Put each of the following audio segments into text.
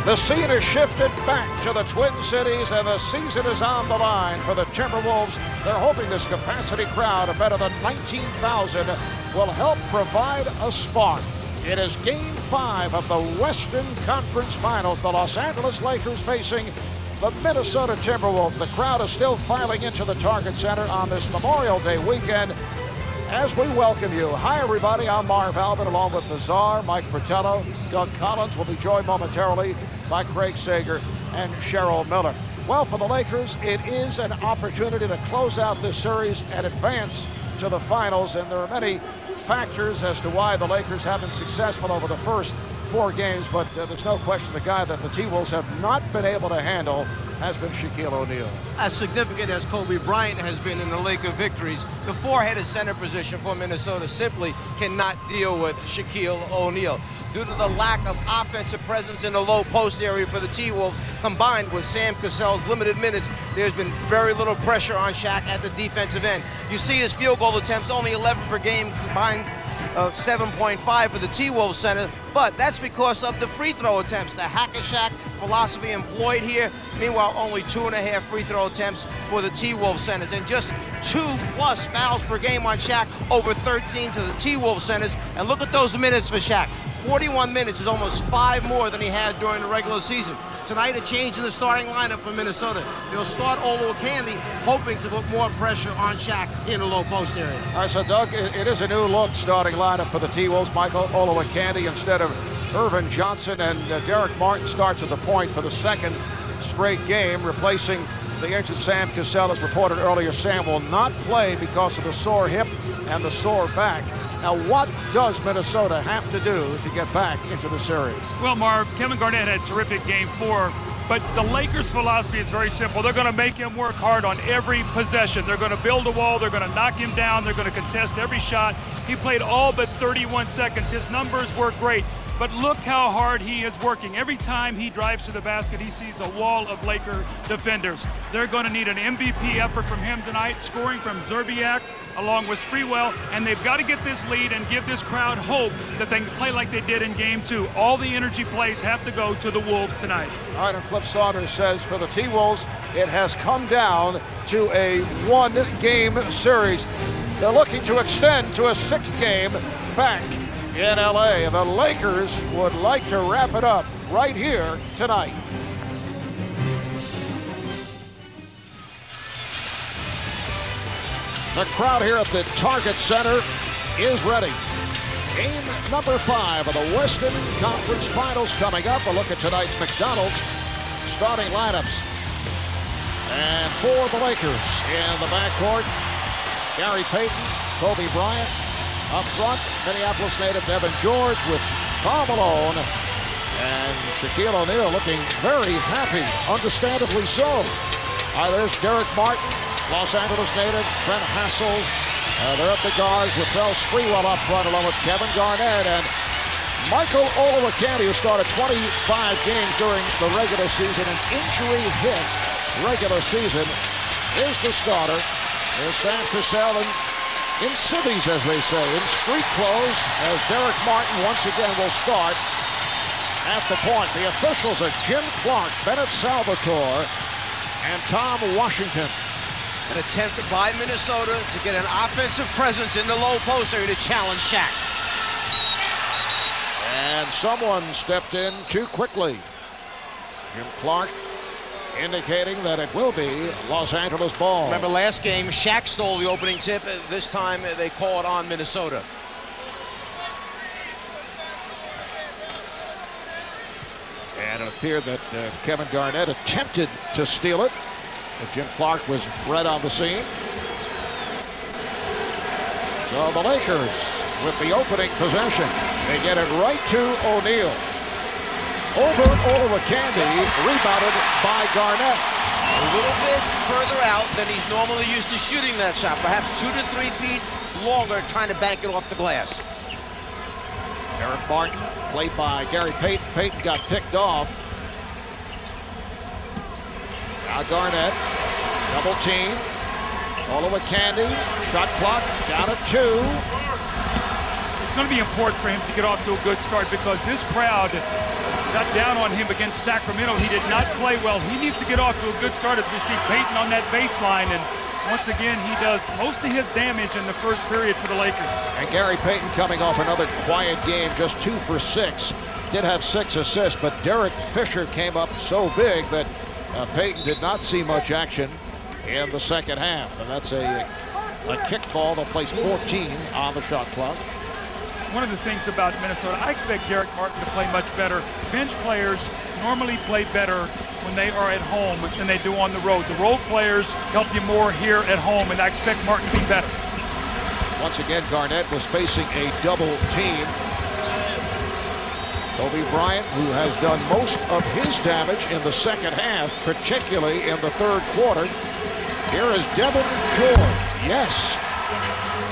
The scene has shifted back to the Twin Cities, and the season is on the line for the Timberwolves. They're hoping this capacity crowd of better than 19,000 will help provide a spark. It is Game 5 of the Western Conference Finals. The Los Angeles Lakers facing the Minnesota Timberwolves. The crowd is still filing into the Target Center on this Memorial Day weekend as we welcome you. Hi, everybody. I'm Marv Albin, along with the Czar, Mike Fratello. Doug Collins will be joined momentarily by Craig Sager and Cheryl Miller. Well, for the Lakers, it is an opportunity to close out this series and advance to the finals, and there are many factors as to why the Lakers have been successful over the first 4 games, but there's no question the guy that the T-Wolves have not been able to handle has been Shaquille O'Neal. As significant as Kobe Bryant has been in the Laker victories, the 4-headed center position for Minnesota simply cannot deal with Shaquille O'Neal. Due to the lack of offensive presence in the low post area for the T-Wolves, combined with Sam Cassell's limited minutes, there's been very little pressure on Shaq at the defensive end. You see his field goal attempts, only 11 per game, combined 7.5 for the T-Wolves center, but that's because of the free throw attempts. The hack-a-Shaq philosophy employed here. Meanwhile, only 2.5 free throw attempts for the T-Wolves centers, and just 2+ fouls per game on Shaq, over 13 to the T-Wolves centers. And look at those minutes for Shaq. 41 minutes is almost 5 more than he had during the regular season. Tonight, a change in the starting lineup for Minnesota. They'll start Olowokandi, hoping to put more pressure on Shaq in the low post area. All right, so Doug, it is a new look starting lineup for the T-Wolves. Michael Olowokandi instead of Irvin Johnson, and Derek Martin starts at the point for the second straight game, replacing the ancient Sam Cassell. As reported earlier, Sam will not play because of the sore hip and the sore back. Now, what does Minnesota have to do to get back into the series? Well, Marv, Kevin Garnett had a terrific Game 4, but the Lakers' philosophy is very simple. They're going to make him work hard on every possession. They're going to build a wall. They're going to knock him down. They're going to contest every shot. He played all but 31 seconds. His numbers were great. But look how hard he is working. Every time he drives to the basket, he sees a wall of Laker defenders. They're going to need an MVP effort from him tonight, scoring from Zerbiak along with Sprewell, and they've got to get this lead and give this crowd hope that they can play like they did in Game 2. All the energy plays have to go to the Wolves tonight. All right, and Flip Saunders says for the T-Wolves, it has come down to a 1-game series. They're looking to extend to a 6th game back in LA. The Lakers would like to wrap it up right here tonight. The crowd here at the Target Center is ready. Game number 5 of the Western Conference Finals coming up. A look at tonight's McDonald's starting lineups. And for the Lakers in the backcourt, Gary Payton, Kobe Bryant. Up front, Minneapolis native Devin George with Karl Malone. And Shaquille O'Neal looking very happy, understandably so. There's Derek Martin, Los Angeles native Trent Cassell. They're at the guards. Latrell Sprewell up front along with Kevin Garnett. And Michael Olowokandi, who started 25 games during the regular season, an injury-hit regular season, is the starter. There's Sam Cassell in civvies, as they say, in street clothes, as Derek Martin once again will start at the point. The officials are Jim Clark, Bennett Salvatore, and Tom Washington. An attempt by Minnesota to get an offensive presence in the low post area to challenge Shaq. And someone stepped in too quickly. Jim Clark indicating that it will be Los Angeles ball. Remember last game, Shaq stole the opening tip. This time they call it on Minnesota. And it appeared that Kevin Garnett attempted to steal it, but Jim Clark was right on the scene. So the Lakers with the opening possession. They get it right to O'Neal. Over Olowokandi, rebounded by Garnett. A little bit further out than he's normally used to shooting that shot. Perhaps 2 to 3 feet longer, trying to bank it off the glass. Derek Martin, played by Gary Payton. Payton got picked off. Now Garnett, double team. Olowokandi, shot clock down at 2. It's going to be important for him to get off to a good start because this crowd got down on him against Sacramento. He did not play well. He needs to get off to a good start as we see Payton on that baseline. And once again, he does most of his damage in the first period for the Lakers. And Gary Payton coming off another quiet game, just 2 for 6. Did have 6 assists, but Derek Fisher came up so big that Payton did not see much action in the second half. And that's a kick call that plays 14 on the shot clock. One of the things about Minnesota, I expect Derek Martin to play much better. Bench players normally play better when they are at home than they do on the road. The road players help you more here at home, and I expect Martin to be better. Once again, Garnett was facing a double team. Kobe Bryant, who has done most of his damage in the second half, particularly in the third quarter. Here is Devin George. Yes.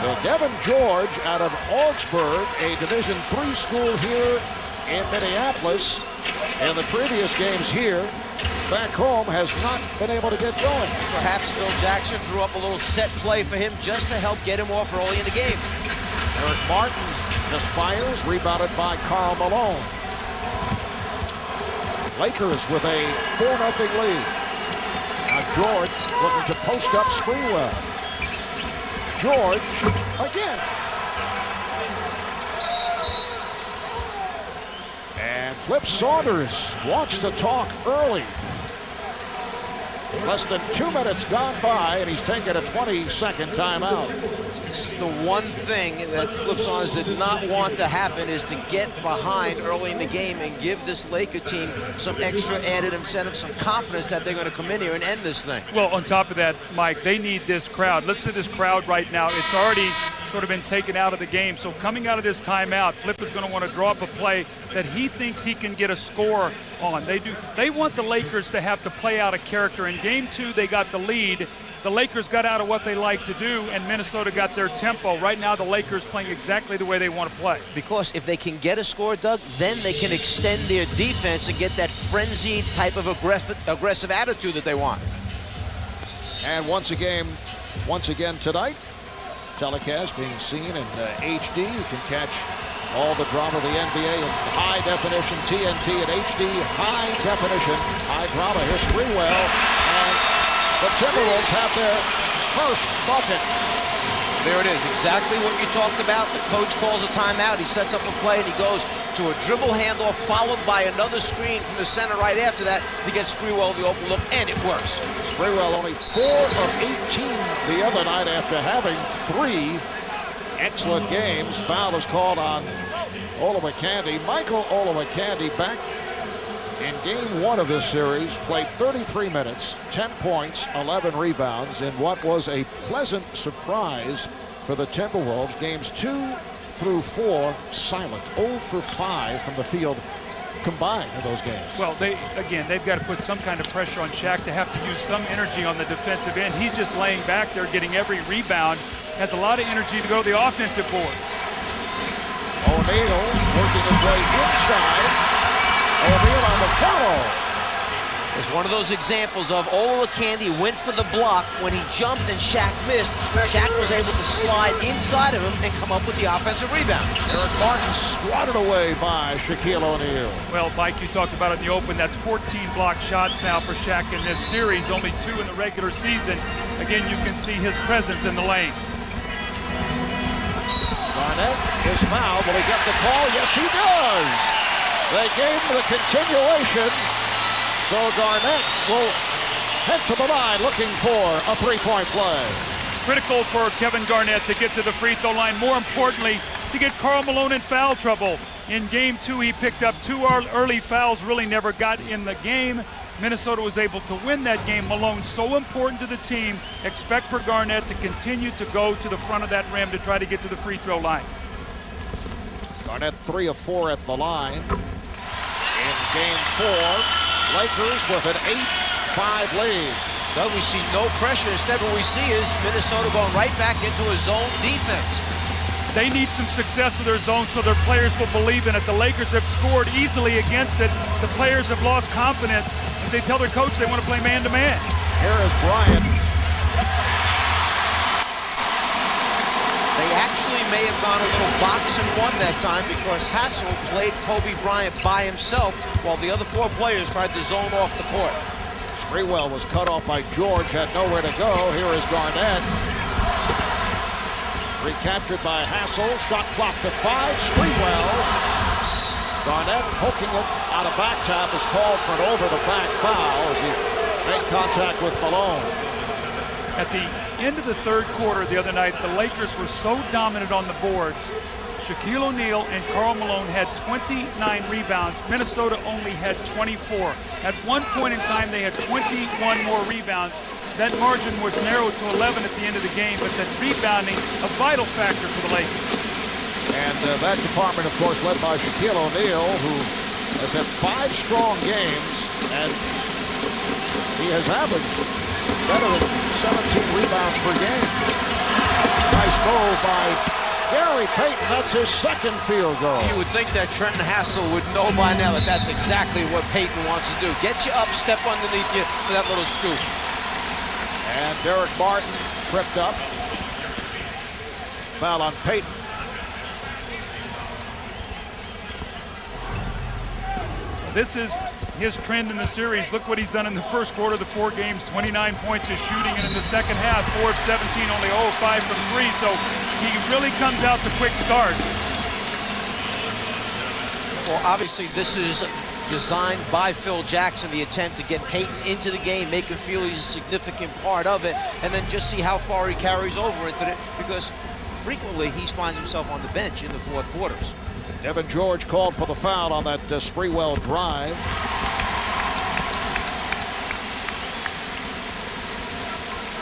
So Devin George out of Augsburg, a Division III school here in Minneapolis. In the previous games here, back home, has not been able to get going. Perhaps Phil Jackson drew up a little set play for him just to help get him off early in the game. Eric Martin just fires, rebounded by Karl Malone. Lakers with a 4-0 lead. Now George looking to post up Sprewell. George again. And Flip Saunders wants to talk early. Less than 2 minutes gone by, and he's taken a 20-second timeout. The one thing that Flip Saunders did not want to happen is to get behind early in the game and give this Laker team some extra added incentive, some confidence that they're going to come in here and end this thing. Well, on top of that, Mike, they need this crowd. Listen to this crowd right now. It's already sort of been taken out of the game. So coming out of this timeout, Flip is going to want to draw up a play that he thinks he can get a score on. They want the Lakers to have to play out a character. In game 2, they got the lead. The Lakers got out of what they like to do, and Minnesota got their tempo. Right now, the Lakers playing exactly the way they want to play. Because if they can get a score, Doug, then they can extend their defense and get that frenzied type of aggressive attitude that they want. And once again tonight, telecast being seen in HD. You can catch all the drama of the NBA in high definition, TNT and HD, high definition, high drama. Here's Sprewell, and the Timberwolves have their first bucket. There it is, exactly what you talked about. The coach calls a timeout. He sets up a play, and he goes to a dribble handoff, followed by another screen from the center right after that to get Sprewell the open look, and it works. Sprewell only 4 of 18 the other night after having 3 excellent games. Foul is called on Olowokandi. Michael Olowokandi back in game 1 of this series, played 33 minutes, 10 points, 11 rebounds in what was a pleasant surprise for the Timberwolves. Games 2 through 4 silent, 0 for 5 from the field combined in those games. Well, they've got to put some kind of pressure on Shaq to have to use some energy on the defensive end. He's just laying back there, getting every rebound, has a lot of energy to go to the offensive boards. O'Neal working his way inside. O'Neal on the follow. It's one of those examples of Olowokandi went for the block when he jumped and Shaq missed. Shaq was able to slide inside of him and come up with the offensive rebound. Eric Martin swatted away by Shaquille O'Neal. Well, Mike, you talked about it in the open. That's 14 block shots now for Shaq in this series, only 2 in the regular season. Again, you can see his presence in the lane. Garnett is fouled. Will he get the call? Yes, he does. They gave him the continuation. So Garnett will head to the line looking for a three-point play. Critical for Kevin Garnett to get to the free throw line. More importantly, to get Karl Malone in foul trouble. In game 2, he picked up 2 early fouls, really never got in the game. Minnesota was able to win that game. Malone so important to the team. Expect for Garnett to continue to go to the front of that rim to try to get to the free throw line. Garnett 3 of 4 at the line. In game 4, Lakers with an 8-5 lead. Doug, we see no pressure. Instead, what we see is Minnesota going right back into a zone defense. They need some success with their zone so their players will believe in it. The Lakers have scored easily against it. The players have lost confidence. If they tell their coach they want to play man-to-man. Here is Bryant. They actually may have gone a little box and one that time because Cassell played Kobe Bryant by himself while the other 4 players tried to zone off the court. Sprewell was cut off by George, had nowhere to go. Here is Garnett. Recaptured by Cassell. Shot clock to 5. Sprewell. Garnett poking it out of back tap is called for an over-the-back foul as he made contact with Malone. At the end of the third quarter the other night, the Lakers were so dominant on the boards. Shaquille O'Neal and Karl Malone had 29 rebounds. Minnesota only had 24. At one point in time, they had 21 more rebounds. That margin was narrowed to 11 at the end of the game, but that rebounding, a vital factor for the Lakers. And that department, of course, led by Shaquille O'Neal, who has had 5 strong games, and he has averaged better than 17 rebounds per game. Nice move by Gary Payton. That's his second field goal. You would think that Trenton Hassell would know by now that that's exactly what Payton wants to do. Get you up, step underneath you for that little scoop. And Derek Martin tripped up. Foul on Payton. This is his trend in the series. Look what he's done in the first quarter of the 4 games. 29 points is shooting, and in the second half, 4 of 17, only 0 of 5 from 3. So he really comes out to quick starts. Well, obviously, this is designed by Phil Jackson, the attempt to get Payton into the game, make him feel he's a significant part of it, and then just see how far he carries over into it, because frequently he finds himself on the bench in the fourth quarters. Devin George called for the foul on that Sprewell drive.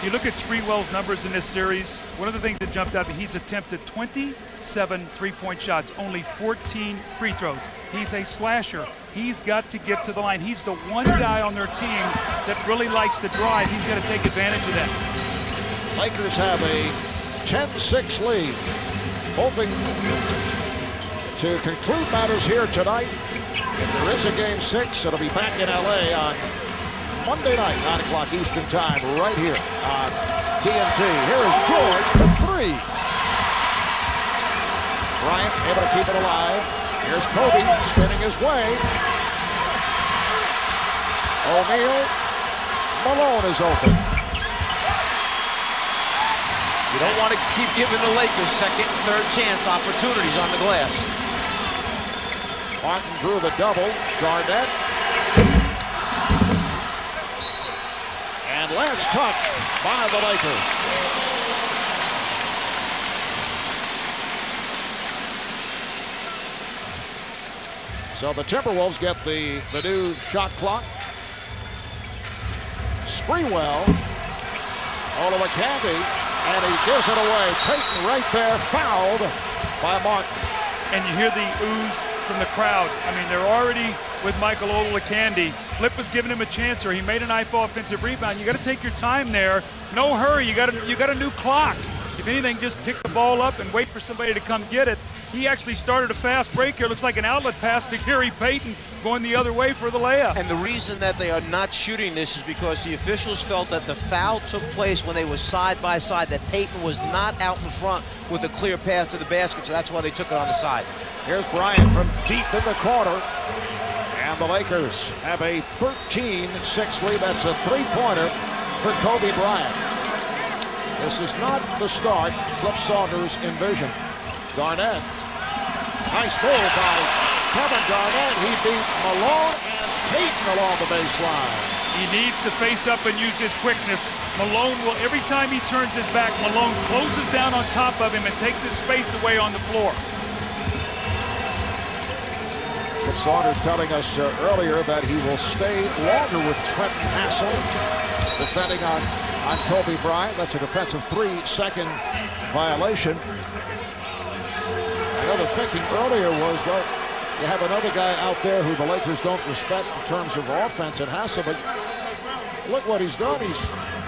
You look at Sprewell's numbers in this series, one of the things that jumped out, he's attempted 27 three-point shots, only 14 free throws. He's a slasher. He's got to get to the line. He's the one guy on their team that really likes to drive. He's got to take advantage of that. Lakers have a 10-6 lead. Hoping to conclude matters here tonight. If there is a game 6, it'll be back in LA on Monday night, 9 o'clock Eastern time, right here on TNT. Here is George for 3. Bryant able to keep it alive. Here's Kobe spinning his way. O'Neal. Malone is open. You don't want to keep giving the Lakers second and third chance opportunities on the glass. Martin drew the double. Garnett. And last touched by the Lakers. So the Timberwolves get the new shot clock. Sprewell. Olowokandi. And he gives it away. Payton right there, fouled by Martin. And you hear the ooze from the crowd. I mean, they're already with Michael Olowokandi. Flip was giving him a chance, or he made a nice offensive rebound. You got to take your time there. No hurry. You got a new clock. If anything, just pick the ball up and wait for somebody to come get it. He actually started a fast break here. Looks like an outlet pass to Gary Payton going the other way for the layup. And the reason that they are not shooting this is because the officials felt that the foul took place when they were side by side, that Payton was not out in front with a clear path to the basket, so that's why they took it on the side. Here's Bryant from deep in the corner. And the Lakers have a 13-6 lead. That's a 3-pointer for Kobe Bryant. This is not the start Flip Saunders envisioned. Garnett. Nice move by Kevin Garnett. He beat Malone and Payton along the baseline. He needs to face up and use his quickness. Malone will, every time he turns his back, Malone closes down on top of him and takes his space away on the floor. Flip Saunders telling us earlier that he will stay longer with Trenton Hassell, defending on Kobe Bryant. That's a defensive 3-second violation. Another thinking earlier was, well, you have another guy out there who the Lakers don't respect in terms of offense at Hassell, but look what he's done. He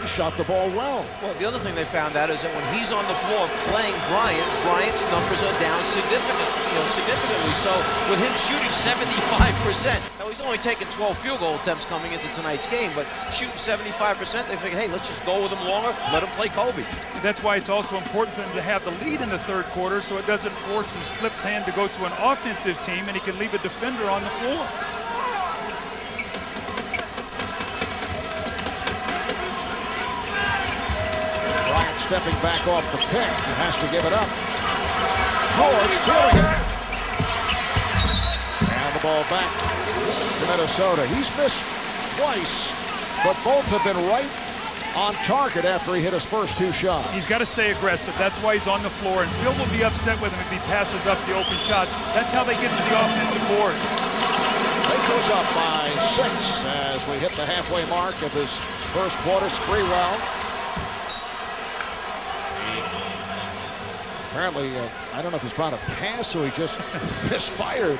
shot the ball well. Well, the other thing they found out is that when he's on the floor playing Bryant, Bryant's numbers are down significantly. So with him shooting 75%, now he's only taken 12 field goal attempts coming into tonight's game, but shooting 75%, they figure, hey, let's just go with him longer, let him play Kobe. That's why it's also important for him to have the lead in the third quarter so it doesn't force his Flip's hand to go to an offensive team and he can leave a defender on the floor. Bryant stepping back off the pick. He has to give it up. George feeling it. And the ball back to Minnesota. He's missed twice, but both have been right on target after he hit his first 2 shots. He's got to stay aggressive. That's why he's on the floor, and Phil will be upset with him if he passes up the open shot. That's how they get to the offensive boards. Lakers up by 6 as we hit the halfway mark of this first quarter. Sprewell. Apparently, I don't know if he's trying to pass or he just misfired.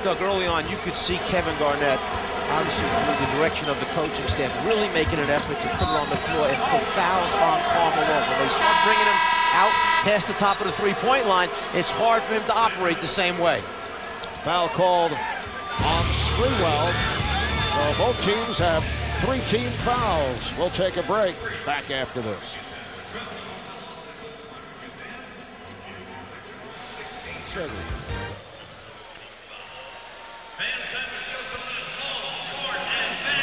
Doug, early on, you could see Kevin Garnett, obviously through the direction of the coaching staff, really making an effort to put it on the floor and put fouls on Karl Malone. When they start bringing him out past the top of the three-point line, it's hard for him to operate the same way. Foul called on Sprewell. So both teams have 3 team fouls. We'll take a break. Back after this.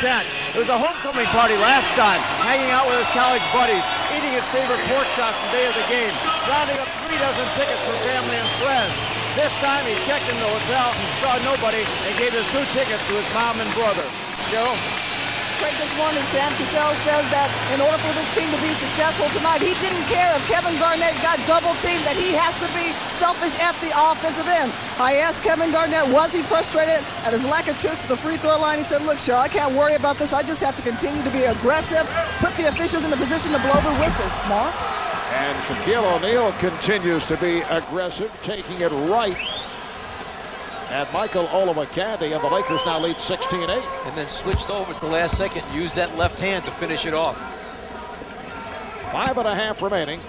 It was a homecoming party last time, hanging out with his college buddies, eating his favorite pork chops the day of the game, rounding up 3 dozen tickets for family and friends. This time he checked in the hotel, saw nobody, and gave his 2 tickets to his mom and brother. Cheryl? Great this morning, Sam. Cassell says that in order for this team to be successful tonight, he didn't care if Kevin Garnett got double teamed, that he has to be selfish at the offensive end. I asked Kevin Garnett, was he frustrated at his lack of trips to the free throw line? He said, look, Cheryl, I can't worry about this. I just have to continue to be aggressive, put the officials in the position to blow the whistles. Mark? And Shaquille O'Neal continues to be aggressive, taking it right at Michael Olowokandi, and the Lakers now lead 16-8. And then switched over at the last second, used that left hand to finish it off. 5.5 remaining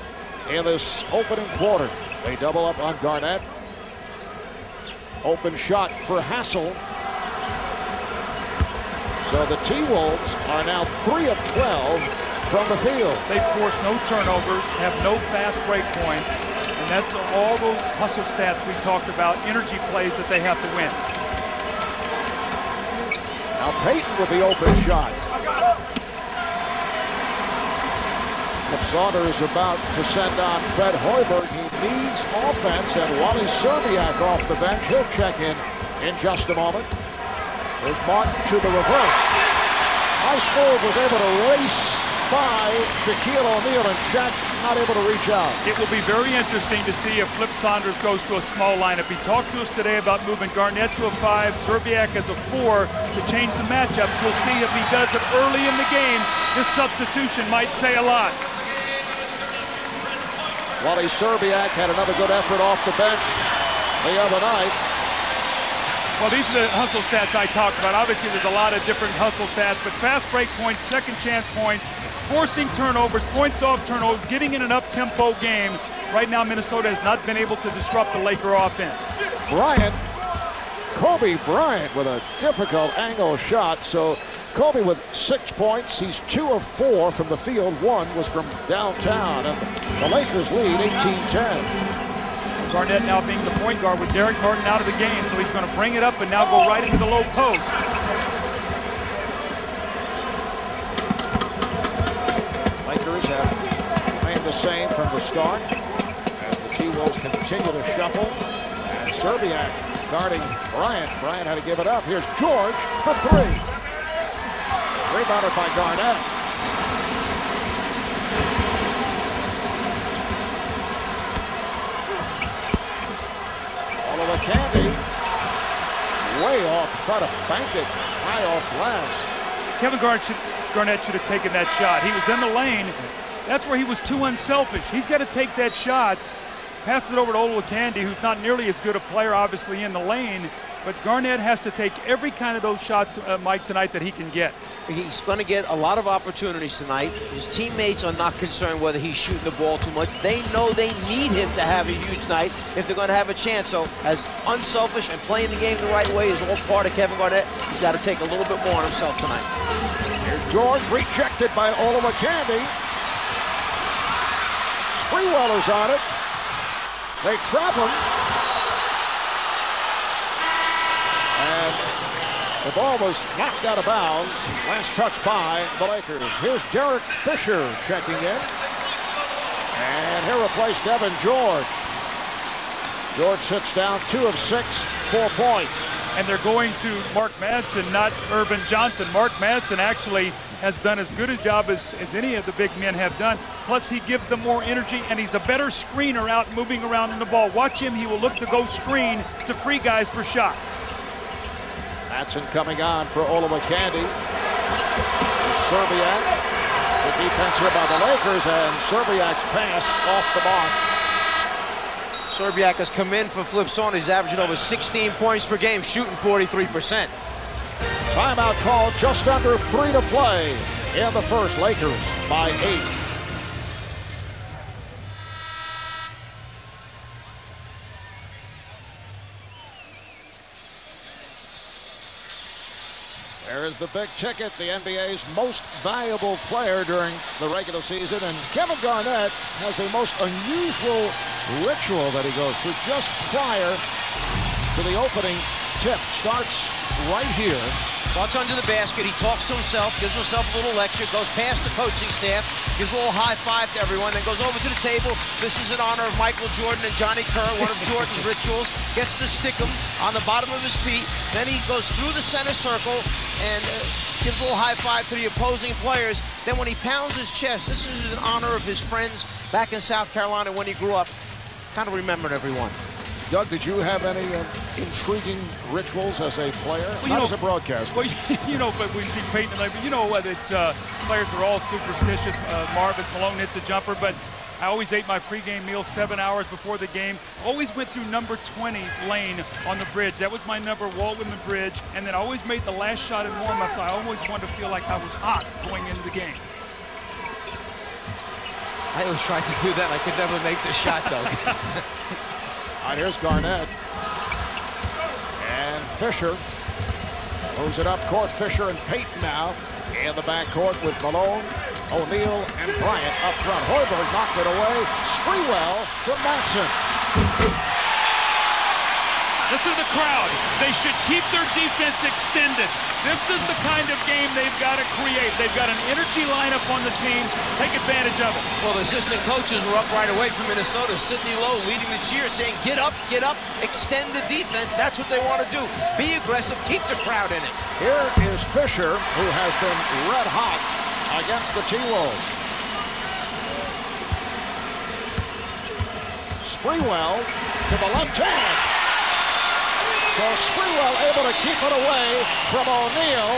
in this opening quarter. They double up on Garnett. Open shot for Cassell. So the T-Wolves are now 3 of 12 from the field. They force no turnovers, have no fast break points. And that's all those hustle stats we talked about, energy plays that they have to win. Now Payton with the open shot. Saunders about to send on Fred Hoiberg. He needs offense, and Wally Szczerbiak off the bench. He'll check in just a moment. There's Martin to the reverse. Nice move, was able to race by Shaquille O'Neal, and Shaq not able to reach out. It will be very interesting to see if Flip Saunders goes to a small lineup. He talked to us today about moving Garnett to a 5, Szczerbiak as a 4 to change the matchup. We'll see if he does it early in the game. This substitution might say a lot. Wally Szczerbiak had another good effort off the bench the other night. Well, these are the hustle stats I talked about. Obviously, there's a lot of different hustle stats, but fast break points, second chance points, forcing turnovers, points off turnovers, getting in an up-tempo game. Right now, Minnesota has not been able to disrupt the Laker offense. Kobe Bryant with a difficult angle shot. So Kobe with 6 points. He's 2 of 4 from the field. 1 was from downtown. And the Lakers lead 18-10. Garnett now being the point guard with Derek Martin out of the game. So he's going to bring it up and now go right into the low post. Lakers have remained the same from the start as the T-Wolves continue to shuffle. And Szczerbiak guarding Bryant. Bryant had to give it up. Here's George for 3. Rebounded by Garnett. Olowokandi way off. Try to bank it high off glass. Kevin Garnett should have taken that shot. He was in the lane. That's where he was too unselfish. He's got to take that shot, pass it over to Olowokandi, who's not nearly as good a player, obviously, in the lane, But Garnett has to take every kind of those shots, Mike, tonight that he can get. He's going to get a lot of opportunities tonight. His teammates are not concerned whether he's shooting the ball too much. They know they need him to have a huge night if they're going to have a chance. So as unselfish and playing the game the right way is all part of Kevin Garnett. He's got to take a little bit more on himself tonight. Here's George, rejected by Olowokandi. Sprewell is on it. They trap him. And the ball was knocked out of bounds. Last touch by the Lakers. Here's Derek Fisher checking in. And he'll replace Devin George. George sits down 2 of 6, 4 points. And they're going to Mark Madsen, not Irvin Johnson. Mark Madsen actually has done as good a job as any of the big men have done. Plus, he gives them more energy, and he's a better screener out moving around in the ball. Watch him. He will look to go screen to free guys for shots. Madsen coming on for Olowokandi. Serbiak. The defense here by the Lakers, and Serbiak's pass off the mark. Serbiak has come in for Flipson. He's averaging over 16 points per game, shooting 43%. Timeout called, just under 3 to play in the first. Lakers by 8. There is the big ticket, the NBA's most valuable player during the regular season, and Kevin Garnett has a most unusual ritual that he goes through just prior to the opening tip. Starts right here. Starts under the basket. He talks to himself, gives himself a little lecture, goes past the coaching staff, gives a little high five to everyone, then goes over to the table. This is in honor of Michael Jordan and Johnny Kerr, one of Jordan's rituals. Gets to stick him on the bottom of his feet. Then he goes through the center circle and gives a little high five to the opposing players. Then when he pounds his chest, this is in honor of his friends back in South Carolina when he grew up. Kind of remembered everyone. Doug, did you have any intriguing rituals as a player? Well, Not as a broadcaster. Well, but we see Payton and that players are all superstitious. Marvin Malone hits a jumper, but I always ate my pregame meal 7 hours before the game. Always went through number 20 lane on the bridge. That was my number, Walton the bridge. And then I always made the last shot in warm-ups. I always wanted to feel like I was hot going into the game. I always tried to do that. I could never make the shot, though. All right, here's Garnett. And Fisher moves it up court. Fisher and Payton now in the backcourt with Malone, O'Neal, and Bryant up front. Hoiberg knocked it away. Sprewell to Madsen. This is the crowd. They should keep their defense extended. This is the kind of game they've got to create. They've got an energy lineup on the team. Take advantage of it. Well, the assistant coaches were up right away from Minnesota. Sidney Lowe leading the cheer, saying, get up, extend the defense. That's what they want to do. Be aggressive, keep the crowd in it. Here is Fisher, who has been red hot against the T-Wolves. Sprewell to the left hand. So Sprewell able to keep it away from O'Neal.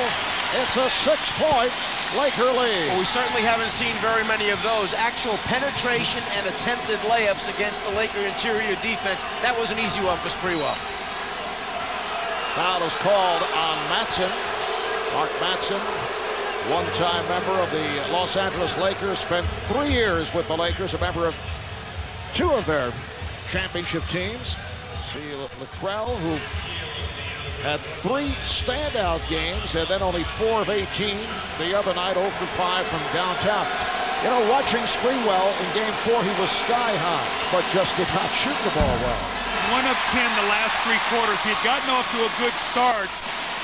It's a 6-point Laker lead. Well, we certainly haven't seen very many of those. Actual penetration and attempted layups against the Laker interior defense. That was an easy one for Sprewell. Foul is called on Madsen. Mark Madsen, one-time member of the Los Angeles Lakers, spent 3 years with the Lakers, a member of 2 of their championship teams. See Latrell, who had 3 standout games and then only 4 of 18 the other night, 0 for 5 from downtown. You know, watching Sprewell in Game 4, he was sky high, but just did not shoot the ball well. 1 of 10 the last 3 quarters. He had gotten off to a good start,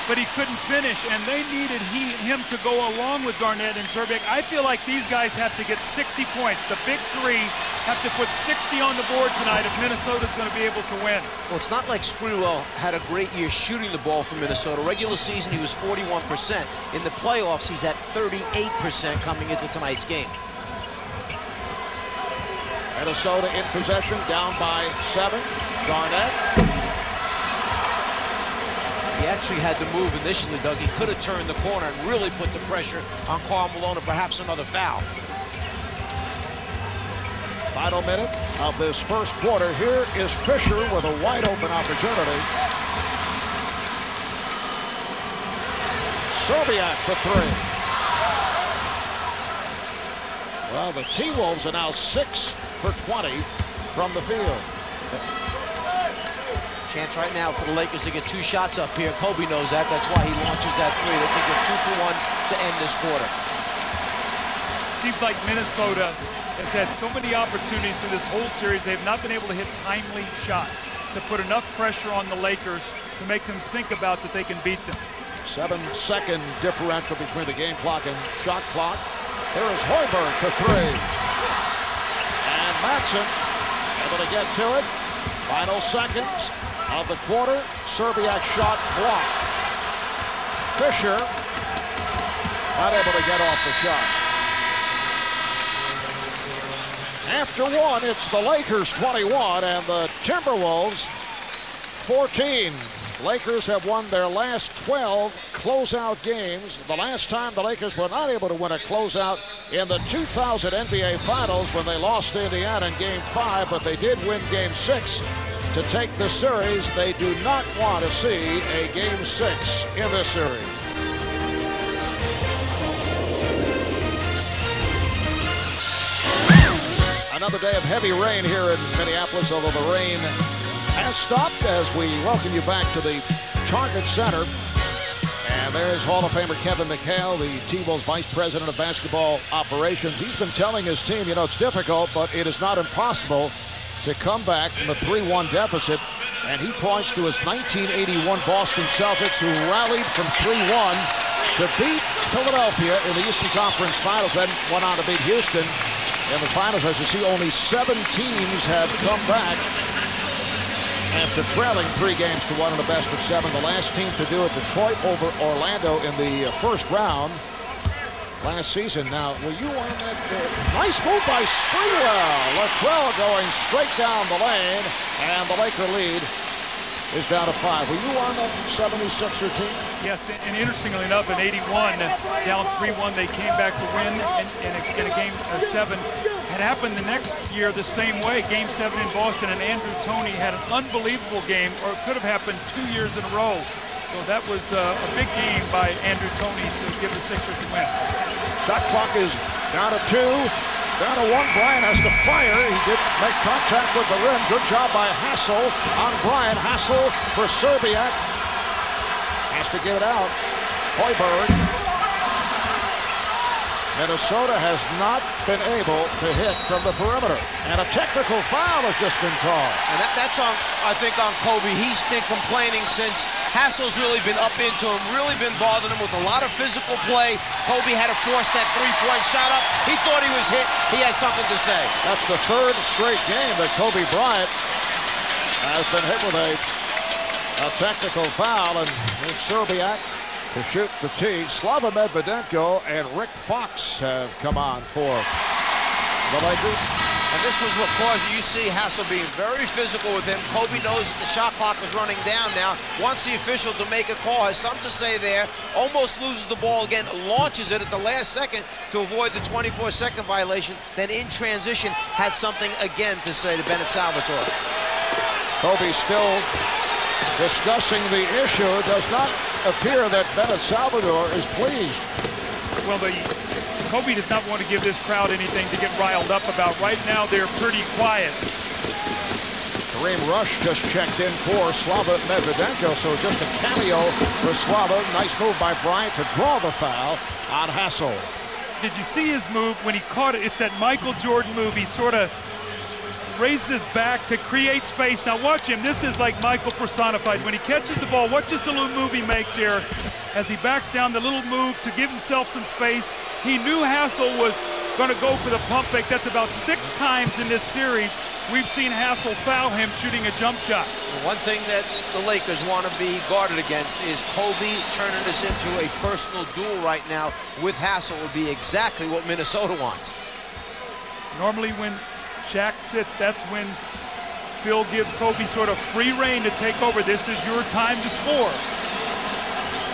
but he couldn't finish, and they needed him to go along with Garnett and Serbiak. I feel like these guys have to get 60 points. The big 3 have to put 60 on the board tonight if Minnesota's going to be able to win. Well, it's not like Sprewell had a great year shooting the ball for Minnesota. Regular season, he was 41%. In the playoffs, he's at 38% coming into tonight's game. Minnesota in possession, down by 7. Garnett. He actually had to move initially, Doug. He could have turned the corner and really put the pressure on Karl Malone and perhaps another foul. Final minute of this first quarter. Here is Fisher with a wide open opportunity. Serbiak for three. Well, the T-Wolves are now 6 for 20 from the field. Chance right now for the Lakers to get 2 shots up here. Kobe knows that. That's why he launches that three. They can get 2 for 1 to end this quarter. Seems like Minnesota has had so many opportunities through this whole series. They've not been able to hit timely shots to put enough pressure on the Lakers to make them think about that they can beat them. 7-second differential between the game clock and shot clock. Here is Hoiberg for three. And Madsen able to get to it. Final seconds of the quarter. Serbiak shot blocked. Fisher not able to get off the shot. After one, it's the Lakers 21 and the Timberwolves 14. Lakers have won their last 12 closeout games. The last time the Lakers were not able to win a closeout in the 2000 NBA Finals when they lost to Indiana in Game 5, but they did win Game 6 to take the series. They do not want to see a Game 6 in this series. Another day of heavy rain here in Minneapolis, although the rain has stopped as we welcome you back to the Target Center. And there's Hall of Famer Kevin McHale, the T-Wolves Vice President of Basketball Operations. He's been telling his team, you know, it's difficult, but it is not impossible to come back from a 3-1 deficit. And he points to his 1981 Boston Celtics, who rallied from 3-1 to beat Philadelphia in the Eastern Conference Finals, then went on to beat Houston. In the finals, as you see, only 7 teams have come back after trailing 3 games to 1 in the best of 7. The last team to do it, Detroit over Orlando in the first round last season. Now, were you on that? Nice move by Sprewell. Latrell going straight down the lane, and the Laker lead is down to 5. Were you on that 76er team? Yes, and interestingly enough, in 81, down 3-1, they came back to win in a game 7. Had happened the next year the same way, Game 7 in Boston, and Andrew Toney had an unbelievable game, or it could have happened 2 years in a row. So that was a big game by Andrew Toney to give the Sixers the win. Shot clock is down to 2. Down to 1, Bryant has to fire. He did make contact with the rim. Good job by Cassell on Bryant. Cassell for Serbiak. Has to get it out. Hoiberg. Minnesota has not been able to hit from the perimeter. And a technical foul has just been called. And that's on, I think, on Kobe. He's been complaining since Cassell's really been up into him, really been bothering him with a lot of physical play. Kobe had to force that 3-point shot up. He thought he was hit. He had something to say. That's the 3rd straight game that Kobe Bryant has been hit with a technical foul. And here's Serbiak to shoot the tee. Slava Medvedenko and Rick Fox have come on for the Lakers. And this was what caused it. You see Cassell being very physical with him. Kobe knows that the shot clock is running down now. Wants the official to make a call. Has something to say there. Almost loses the ball again. Launches it at the last second to avoid the 24-second violation. Then in transition had something again to say to Bennett Salvatore. Kobe still discussing the issue. It does not appear that Bennett Salvatore is pleased. Well, Kobe does not want to give this crowd anything to get riled up about. Right now, they're pretty quiet. Kareem Rush just checked in for Slava Medvedenko, so just a cameo for Slava. Nice move by Bryant to draw the foul on Cassell. Did you see his move when he caught it? It's that Michael Jordan move. He sort of raises his back to create space. Now watch him. This is like Michael personified. When he catches the ball, watch this little move he makes here as he backs down, the little move to give himself some space. He knew Cassell was going to go for the pump fake. That's about 6 times in this series we've seen Cassell foul him shooting a jump shot. One thing that the Lakers want to be guarded against is Kobe turning this into a personal duel right now with Cassell. Would be exactly what Minnesota wants. Normally when Shaq sits, that's when Phil gives Kobe sort of free reign to take over. This is your time to score.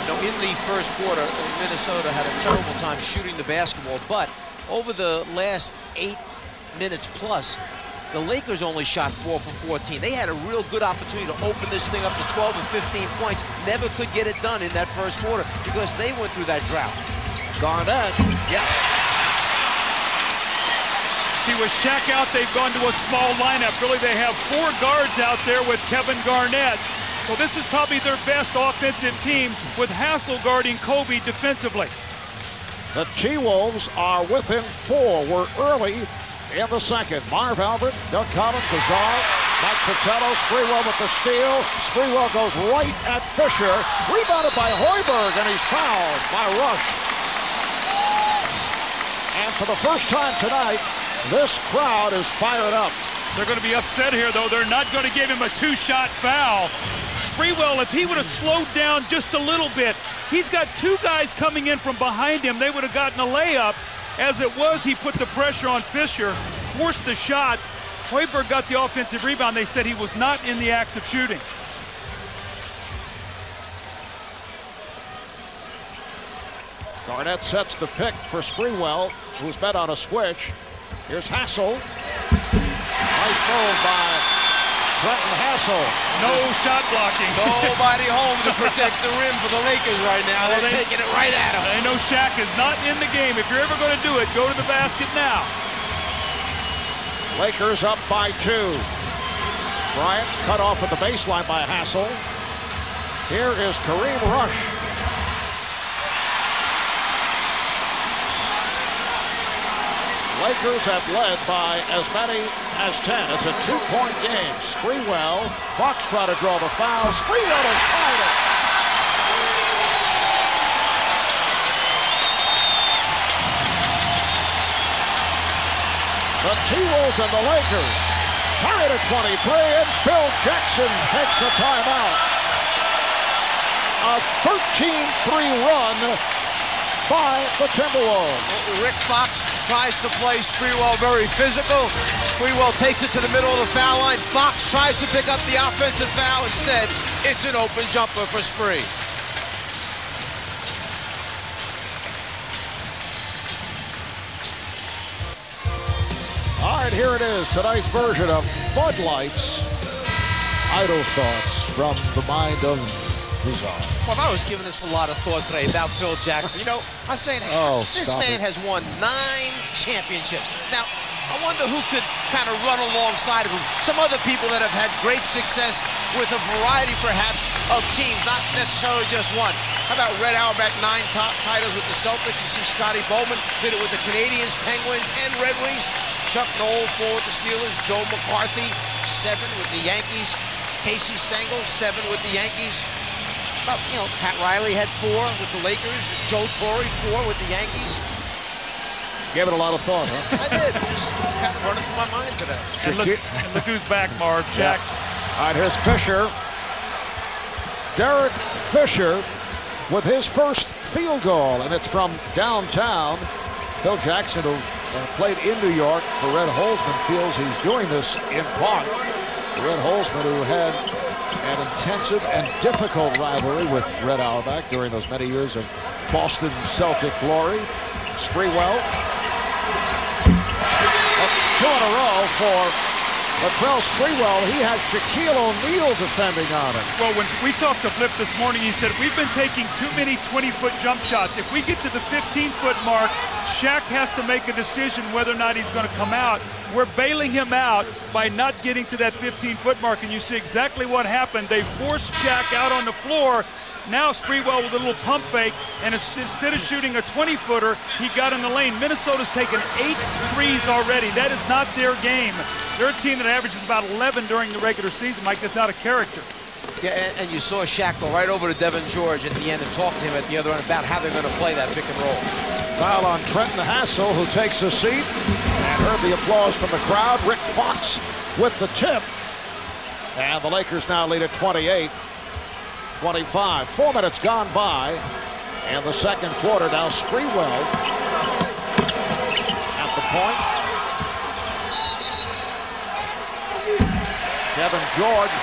You know, in the first quarter, Minnesota had a terrible time shooting the basketball, but over the last 8 minutes plus, The Lakers only shot 4 for 14. They had a real good opportunity to open this thing up to 12 or 15 points. Never could get it done in that first quarter because they went through that drought. Garnett, yes. See, with Shaq out, they've gone to a small lineup. Really, they have 4 guards out there with Kevin Garnett. So this is probably their best offensive team with Cassell guarding Kobe defensively. The T-Wolves are within 4. We're early in the second. Marv Albert, Doug Collins, Cassell, Mike Fratello, Sprewell with the steal. Sprewell goes right at Fisher. Rebounded by Hoiberg, and he's fouled by Rush. And for the first time tonight, this crowd is fired up. They're going to be upset here, though. They're not going to give him a 2-shot foul. Sprewell, if he would have slowed down just a little bit, he's got 2 guys coming in from behind him. They would have gotten a layup. As it was, he put the pressure on Fisher, forced the shot. Hoiberg got the offensive rebound. They said he was not in the act of shooting. Garnett sets the pick for Sprewell, who's bet on a switch. Here's Cassell. Nice move by Trenton Cassell. No shot blocking. Nobody home to protect the rim for the Lakers right now. They're taking it right at him. They know Shaq is not in the game. If you're ever going to do it, go to the basket now. Lakers up by 2. Bryant cut off at the baseline by Cassell. Here is Kareem Rush. Lakers have led by as many as 10. It's a 2-point game. Sprewell, Fox try to draw the foul. Sprewell has tied it. The T-Wolves and the Lakers tied at 23, and Phil Jackson takes a timeout. A 13-3 run by the Timberwolves. Rick Fox tries to play Sprewell very physical. Sprewell takes it to the middle of the foul line. Fox tries to pick up the offensive foul. Instead, it's an open jumper for Spree. All right, here it is, tonight's version of Bud Light's Idle Thoughts from the mind of Bizarre. Well, I was giving this a lot of thought today about Phil Jackson. You know, I was saying, this man has won 9 championships. Now, I wonder who could kind of run alongside of him. Some other people that have had great success with a variety, perhaps, of teams, not necessarily just one. How about Red Auerbach, 9 top titles with the Celtics? You see Scotty Bowman did it with the Canadiens, Penguins, and Red Wings. Chuck Noll, 4 with the Steelers. Joe McCarthy, 7 with the Yankees. Casey Stengel, 7 with the Yankees. You know, Pat Riley had 4 with the Lakers. Joe Torre, 4 with the Yankees. Gave it a lot of thought, huh? I did. Just kind of running through my mind today. And look who's back, Marv. Shaq. Yeah. All right, here's Fisher. Derek Fisher with his first field goal, and it's from downtown. Phil Jackson, who played in New York for Red Holzman, feels he's doing this in part. Red Holzman, who had an intensive and difficult rivalry with Red Auerbach during those many years of Boston Celtic glory. Sprewell. 2 in a row for Latrell Sprewell. He has Shaquille O'Neal defending on him. Well, when we talked to Flip this morning, he said, we've been taking too many 20-foot jump shots. If we get to the 15-foot mark, Shaq has to make a decision whether or not he's going to come out. We're bailing him out by not getting to that 15-foot mark, and you see exactly what happened. They forced Shaq out on the floor. Now Sprewell with a little pump fake, and instead of shooting a 20-footer, he got in the lane. Minnesota's taken 8 threes already. That is not their game. They're a team that averages about 11 during the regular season. Mike, that's out of character. Yeah, and you saw Shaq go right over to Devin George at the end and talk to him at the other end about how they're going to play that pick and roll. Foul on Trenton Cassell, who takes a seat and heard the applause from the crowd. Rick Fox with the tip. And the Lakers now lead at 28-25. 4 minutes gone by. And the second quarter now. Sprewell at the point. Devin George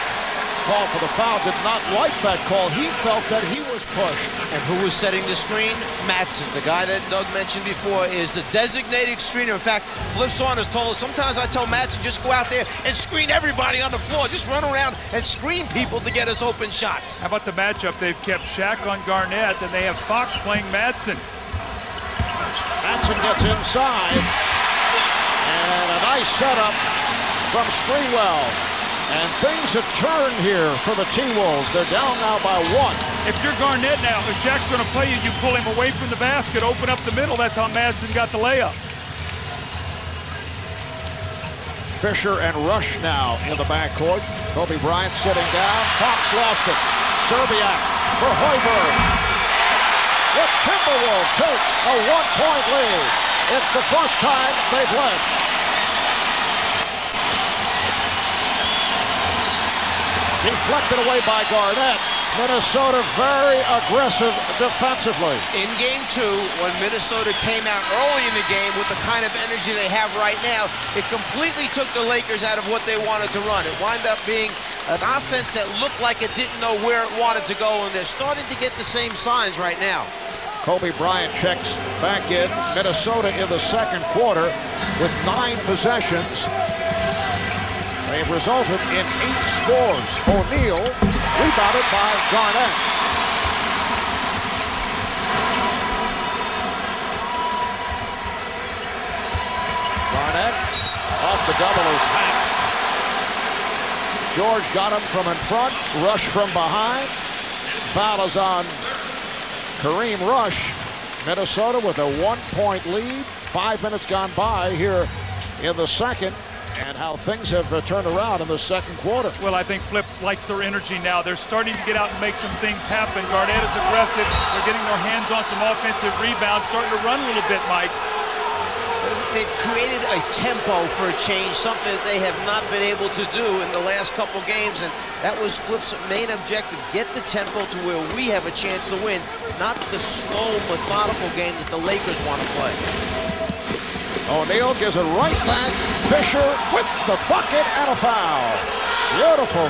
call for the foul, did not like that call. He felt that he was pushed. And who was setting the screen? Matson, the guy that Doug mentioned before, is the designated screener. In fact, Flip Saunders has told us, sometimes I tell Matson, just go out there and screen everybody on the floor. Just run around and screen people to get us open shots. How about the matchup? They've kept Shaq on Garnett, and they have Fox playing Matson. Matson gets inside. And a nice setup from Sprewell. And things have turned here for the T-Wolves. They're down now by 1. If you're Garnett now, if Shaq's going to play you, you pull him away from the basket, open up the middle. That's how Madsen got the layup. Fisher and Rush now in the backcourt. Kobe Bryant sitting down. Fox lost it. Serbiak for Hoiberg. The Timberwolves take a 1-point lead. It's the first time they've led. Deflected away by Garnett. Minnesota very aggressive defensively. In game 2, when Minnesota came out early in the game with the kind of energy they have right now, it completely took the Lakers out of what they wanted to run. It wound up being an offense that looked like it didn't know where it wanted to go, and they're starting to get the same signs right now. Kobe Bryant checks back in. Minnesota in the second quarter with 9 possessions. They've resulted in 8 scores. O'Neal rebounded by Garnett. Garnett off the double is Hack. George got him from in front. Rush from behind. Foul is on Kareem Rush. Minnesota with a 1-point lead. 5 minutes gone by here in the second. And how things have turned around in the second quarter. Well, I think Flip likes their energy now. They're starting to get out and make some things happen. Garnett is aggressive. They're getting their hands on some offensive rebounds, starting to run a little bit, Mike. They've created a tempo for a change, something that they have not been able to do in the last couple games, and that was Flip's main objective, get the tempo to where we have a chance to win, not the slow, methodical game that the Lakers want to play. O'Neal gives it right back. Fisher with the bucket and a foul. Beautiful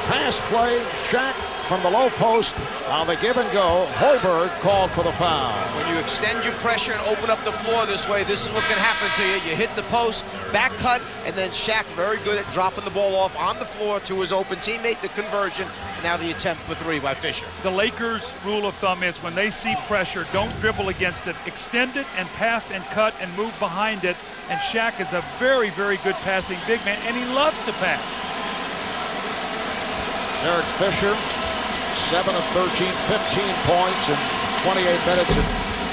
pass play. Shaq from the low post on the give and go. Hoiberg called for the foul. When you extend your pressure and open up the floor this way, this is what can happen to you. You hit the post, back cut, and then Shaq very good at dropping the ball off on the floor to his open teammate, the conversion, and now the attempt for 3 by Fisher. The Lakers' rule of thumb is when they see pressure, don't dribble against it. Extend it and pass and cut and move behind it. And Shaq is a very, very good passing big man, and he loves to pass. Derek Fisher, 7 of 13, 15 points in 28 minutes in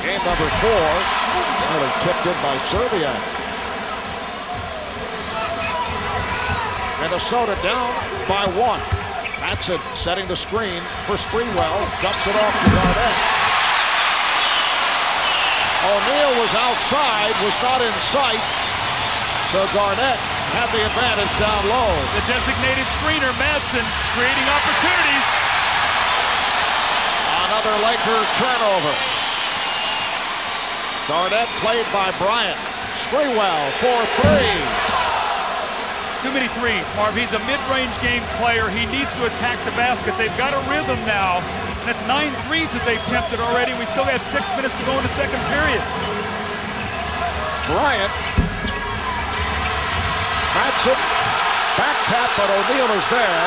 game number 4. Really tipped in by Serbiak. Minnesota down by 1. Matson setting the screen for Sprewell. Dumps it off to Garnett. O'Neal was outside, was not in sight. So Garnett had the advantage down low. The designated screener, Madsen, creating opportunities. Another Laker turnover. Garnett played by Bryant. Sprewell for 3. Too many threes, Marv. He's a mid-range game player. He needs to attack the basket. They've got a rhythm now. And it's 9 threes that they've attempted already. We still got 6 minutes to go in the second period. Bryant. Matson. Back tap, but O'Neal is there.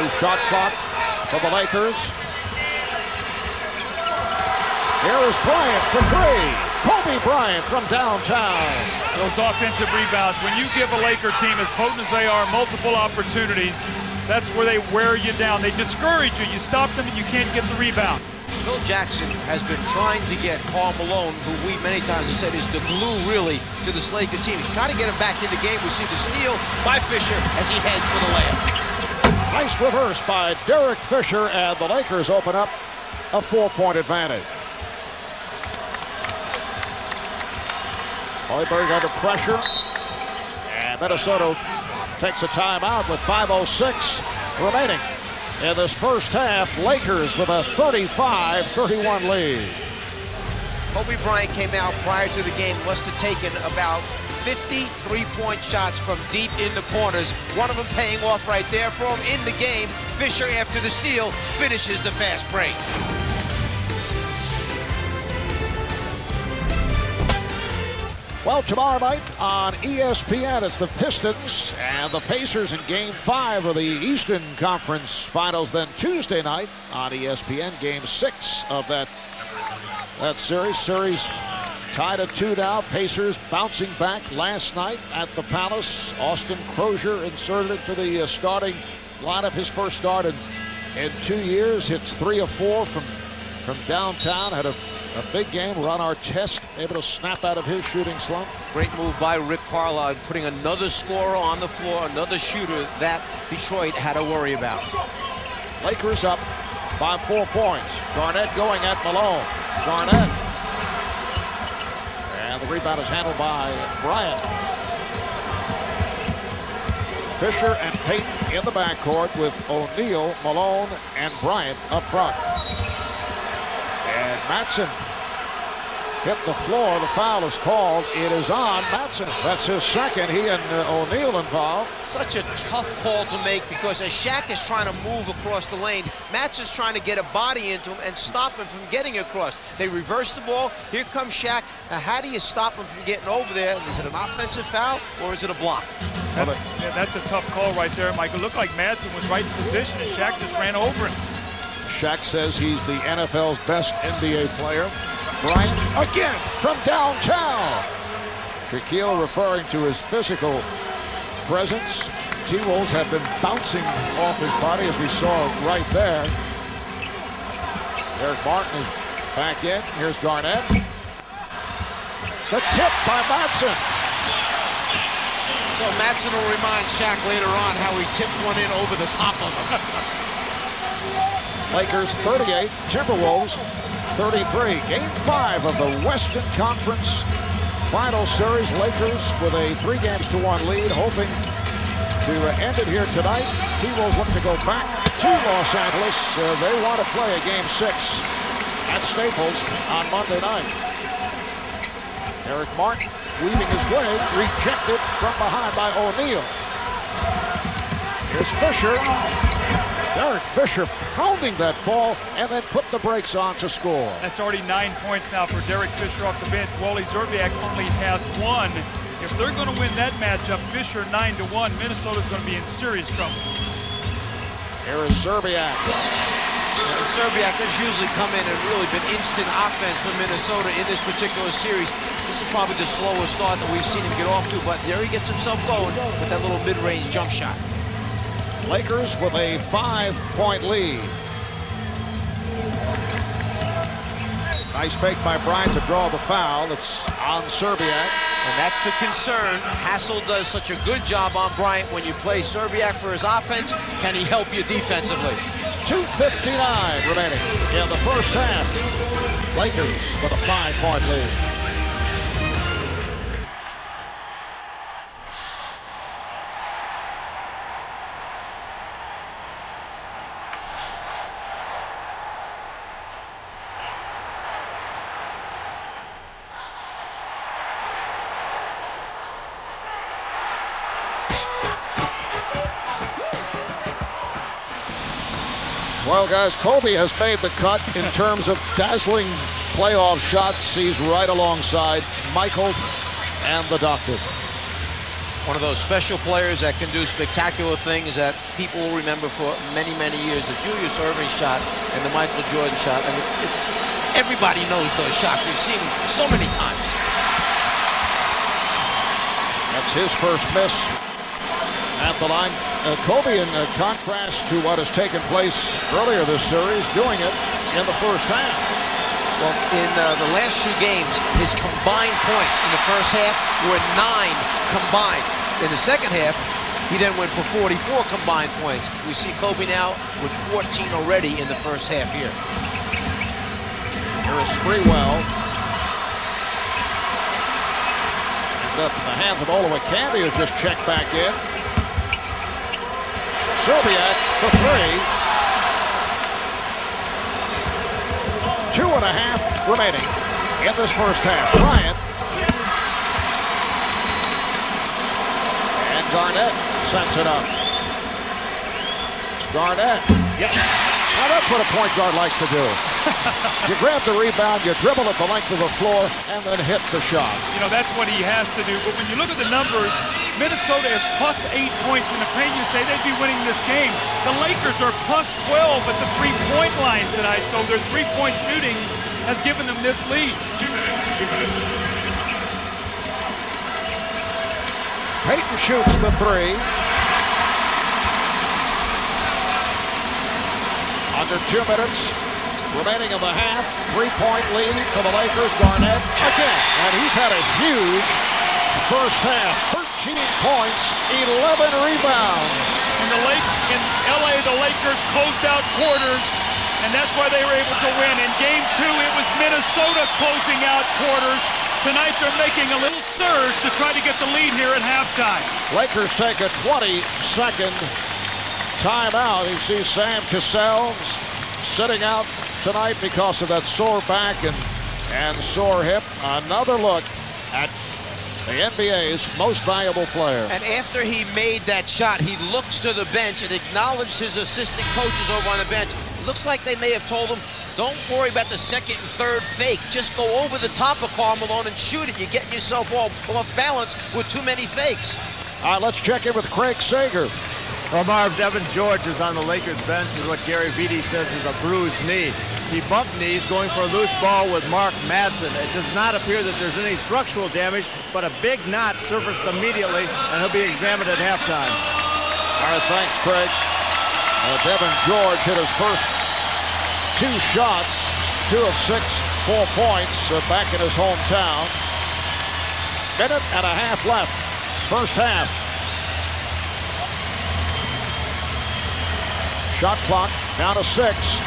New shot clock for the Lakers. Here is Bryant for 3. Kobe Bryant from downtown. Those offensive rebounds, when you give a Laker team as potent as they are multiple opportunities, that's where they wear you down. They discourage you. You stop them and you can't get the rebound. Phil Jackson has been trying to get Karl Malone, who we many times have said is the glue really to this Laker team. He's trying to get him back in the game. We see the steal by Fisher as he heads for the layup. Nice reverse by Derek Fisher, and the Lakers open up a 4-point advantage. Hoiberg under pressure, and Minnesota takes a timeout with 5:06 remaining in this first half. Lakers with a 35-31 lead. Kobe Bryant came out prior to the game, must have taken about 50 3-point shots from deep in the corners. One of them paying off right there for him in the game. Fisher, after the steal, finishes the fast break. Well, tomorrow night on ESPN, it's the Pistons and the Pacers in Game 5 of the Eastern Conference Finals. Then Tuesday night on ESPN, Game 6 of that series. Series tied at 2 now. Pacers bouncing back last night at the Palace. Austin Crozier inserted into the starting lineup, his first start in 2 years. Hits 3 of 4 from downtown. Had a big game. Ron Artest able to snap out of his shooting slump. Great move by Rick Carlisle, putting another scorer on the floor, another shooter that Detroit had to worry about. Lakers up by 4 points. Garnett going at Malone. Garnett. And the rebound is handled by Bryant. Fisher and Payton in the backcourt with O'Neal, Malone, and Bryant up front. And Matson hit the floor. The foul is called. It is on Matson. That's his second. He and O'Neal involved. Such a tough call to make because as Shaq is trying to move across the lane, Matson's trying to get a body into him and stop him from getting across. They reverse the ball. Here comes Shaq. Now, how do you stop him from getting over there? Is it an offensive foul or is it a block? That's a tough call right there, Mike. It looked like Matson was right in position and Shaq just ran over him. Shaq says he's the NFL's best NBA player. Bryant again from downtown. Shaquille referring to his physical presence. T-Wolves have been bouncing off his body, as we saw right there. Eric Martin is back in. Here's Garnett. The tip by Matson. So Matson will remind Shaq later on how he tipped one in over the top of him. Lakers 38, Timberwolves 33. Game 5 of the Western Conference Final Series. Lakers with a 3-1 lead, hoping to end it here tonight. T-Wolves looking to go back to Los Angeles. They want to play a Game 6 at Staples on Monday night. Eric Martin weaving his way, rejected from behind by O'Neal. Here's Fisher. Derek Fisher pounding that ball and then put the brakes on to score. That's already 9 points now for Derek Fisher off the bench. Wally Szczerbiak only has 1. If they're going to win that matchup, Fisher 9-1, Minnesota's going to be in serious trouble. Here is Szczerbiak. And Szczerbiak has usually come in and really been instant offense for Minnesota in this particular series. This is probably the slowest start that we've seen him get off to, but there he gets himself going with that little mid-range jump shot. Lakers with a 5-point lead. Nice fake by Bryant to draw the foul. It's on Szczerbiak. And that's the concern. Cassell does such a good job on Bryant when you play Szczerbiak for his offense. Can he help you defensively? 2:59 remaining in the first half. Lakers with a 5-point lead. Well, guys, Kobe has made the cut in terms of dazzling playoff shots. He's right alongside Michael and the Doctor. One of those special players that can do spectacular things that people will remember for many, many years. The Julius Erving shot and the Michael Jordan shot. I mean, everybody knows those shots. We've seen them so many times. That's his first miss at the line. Kobe, in contrast to what has taken place earlier this series, doing it in the first half. Well, in the last 2 games, his combined points in the first half were 9 combined. In the second half, he then went for 44 combined points. We see Kobe now with 14 already in the first half here. Here is Sprewell. And up in the hands of Olowokandi, who just checked back in. Szczerbiak for 3. 2.5 remaining in this first half. Bryant. Garnett sets it up. Garnett, yes. Now that's what a point guard likes to do. You grab the rebound, you dribble at the length of the floor, and then hit the shot. You know, that's what he has to do. But when you look at the numbers, Minnesota is +8 points in the paint. You say they'd be winning this game. The Lakers are +12 at the three-point line tonight, so their three-point shooting has given them this lead. Payton shoots the three. Under 2 minutes remaining in the half. 3-point lead for the Lakers. Garnett again. And he's had a huge first half. 13 points, 11 rebounds. In LA, the Lakers closed out quarters, and that's why they were able to win. In game 2, it was Minnesota closing out quarters. Tonight they're making a little surge to try to get the lead here at halftime. Lakers take a 20-second timeout. You see Sam Cassell sitting out tonight because of that sore back and sore hip. Another look at the NBA's most valuable player. And after he made that shot, he looks to the bench and acknowledged his assistant coaches over on the bench. Looks like they may have told him, don't worry about the second and third fake. Just go over the top of Karl Malone and shoot it. You're getting yourself all off balance with too many fakes. All right, let's check in with Craig Sager. Well, Marv, Devin George is on the Lakers bench with what Gary Payton says is a bruised knee. He bumped knees going for a loose ball with Mark Madsen. It does not appear that there's any structural damage, but a big knot surfaced immediately, and he'll be examined at halftime. All right, thanks, Craig. Devin George hit his first 2 shots, 2 of 6, 4 points back in his hometown. Minute and a half left, first half. Shot clock down to 6.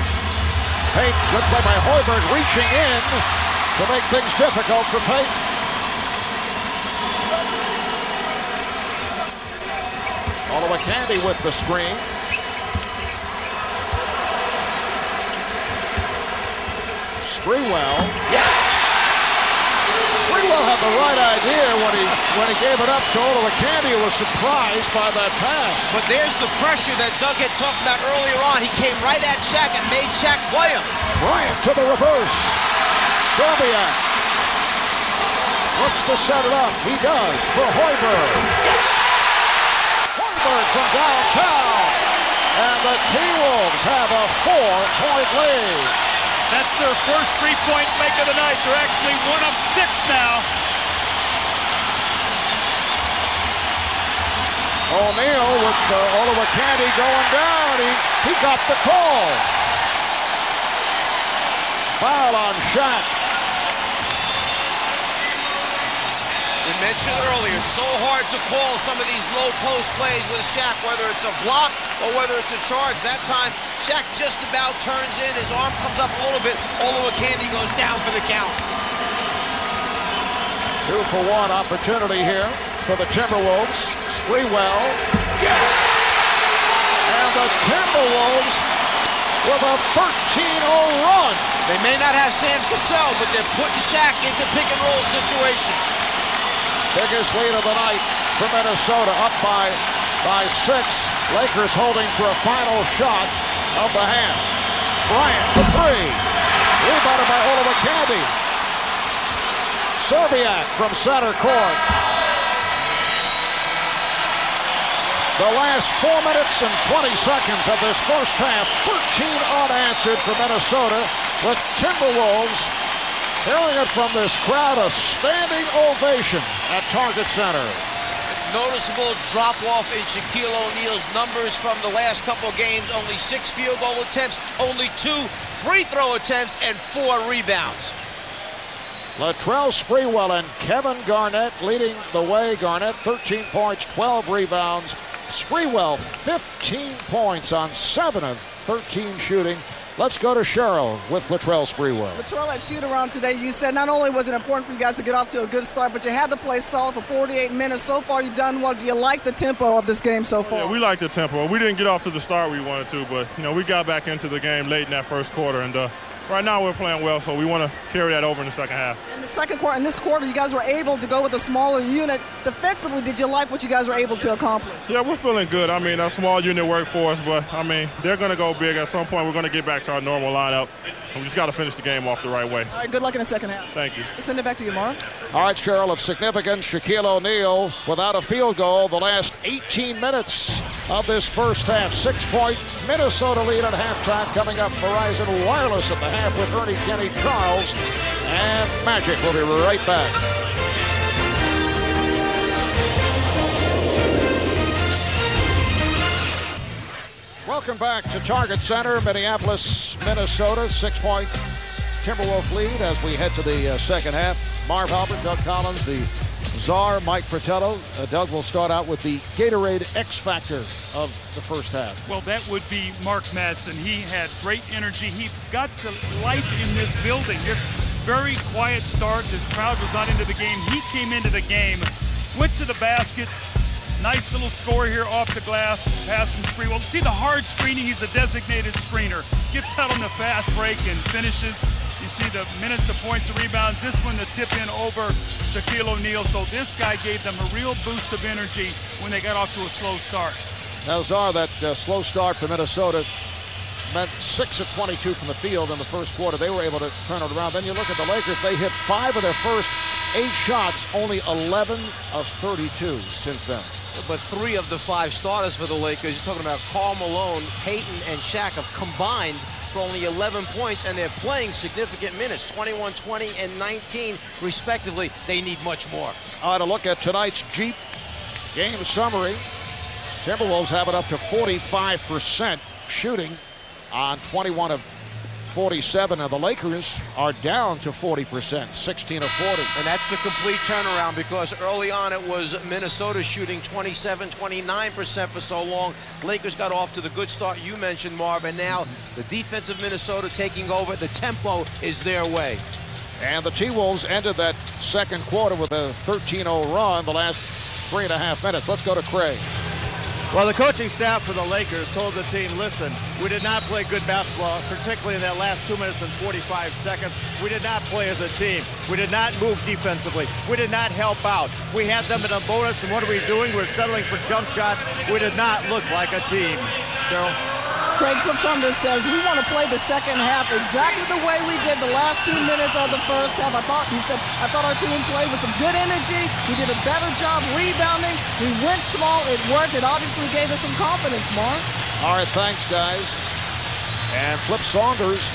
Payton, good play by Hoiberg, reaching in to make things difficult for Payton. Olowokandi with the screen. Sprewell, yes. Sprewell had the right idea when he gave it up to Olowokandi, who was surprised by that pass. But there's the pressure that Doug had talked about earlier on. He came right at Shaq and made Shaq play him. Bryant to the reverse. Serbiak looks to set it up. He does for Hoiberg. Yes. Hoiberg from downtown. And the T-Wolves have a 4-point lead. That's their first three-point make of the night. They're actually 1 of 6 now. O'Neal with Olowokandi going down. He got the call. Foul on Shaq. We mentioned earlier, so hard to call some of these low post plays with Shaq, whether it's a block or whether it's a charge. That time, Shaq just about turns in. His arm comes up a little bit. Olowokandi goes down for the count. 2-for-1 opportunity here for the Timberwolves. Sprewell, yes! And the Timberwolves with a 13-0 run. They may not have Sam Cassell, but they're putting Shaq into pick-and-roll situation. Biggest lead of the night for Minnesota, up by 6. Lakers holding for a final shot of the half. Bryant for 3. Rebounded by Olowokandi. Serbiak from center court. The last 4 minutes and 20 seconds of this first half, 13 unanswered for Minnesota, with Timberwolves hearing it from this crowd, a standing ovation at Target Center. Noticeable drop-off in Shaquille O'Neal's numbers from the last couple of games. Only 6 field goal attempts, only 2 free throw attempts, and 4 rebounds. Latrell Sprewell and Kevin Garnett leading the way. Garnett 13 points, 12 rebounds. Sprewell 15 points on 7 of 13 shooting. Let's go to Cheryl with Latrell Sprewell. Latrell, that shoot around today, you said not only was it important for you guys to get off to a good start, but you had to play solid for 48 minutes. So far, you've done well. Do you like the tempo of this game so far? Yeah, we like the tempo. We didn't get off to the start we wanted to, but, we got back into the game late in that first quarter, and Right now we're playing well, so we want to carry that over in the second half. In the second quarter, in this quarter, you guys were able to go with a smaller unit. Defensively, did you like what you guys were able to accomplish? Yeah, we're feeling good. I mean, a small unit worked for us, but, I mean, they're going to go big. At some point, we're going to get back to our normal lineup. We just got to finish the game off the right way. All right, good luck in the second half. Thank you. Let's send it back to you, Marv. All right, Cheryl, of significance, Shaquille O'Neal without a field goal the last 18 minutes of this first half. 6-point Minnesota lead at halftime. Coming up, Verizon Wireless at the half with Ernie, Kenny, Charles, and Magic. We'll be right back. Welcome back to Target Center, Minneapolis, Minnesota. 6-point Timberwolves lead as we head to the second half. Marv Albert, Doug Collins, the czar, Mike Fratello. Doug will start out with the Gatorade X Factor of the first half. Well, that would be Mark Madsen. He had great energy. He got the life in this building. This very quiet start. This crowd was not into the game. He came into the game, went to the basket. Nice little score here off the glass. Pass from Sprewell. See the hard screening. He's a designated screener. Gets out on the fast break and finishes. You see the minutes of points and rebounds. This one, the tip in over Shaquille O'Neal. So this guy gave them a real boost of energy when they got off to a slow start. Now, Czar, that slow start for Minnesota meant 6 of 22 from the field in the first quarter. They were able to turn it around. Then you look at the Lakers. They hit 5 of their first 8 shots, only 11 of 32 since then. But 3 of the 5 starters for the Lakers, you're talking about Karl Malone, Payton, and Shaq have combined for only 11 points, and they're playing significant minutes, 21, 20, and 19, respectively. They need much more. All right, a look at tonight's Jeep game summary. Timberwolves have it up to 45% shooting on 21 of 47. Now the Lakers are down to 40%, 16 of 40. And that's the complete turnaround, because early on it was Minnesota shooting 27, 29% for so long. Lakers got off to the good start you mentioned, Marv, and now the defense of Minnesota taking over. The tempo is their way. And the T-Wolves ended that second quarter with a 13-0 run the last 3.5 minutes. Let's go to Craig. Well, the coaching staff for the Lakers told the team, listen, we did not play good basketball, particularly in that last 2 minutes and 45 seconds. We did not play as a team. We did not move defensively. We did not help out. We had them in a bonus, and what are we doing? We're settling for jump shots. We did not look like a team. Cheryl? Craig Flip-Saunders says we want to play the second half exactly the way we did the last 2 minutes of the first half. I thought our team played with some good energy. We did a better job rebounding. We went small. It worked. It obviously gave us some confidence, Mark. All right, thanks, guys. And Flip-Saunders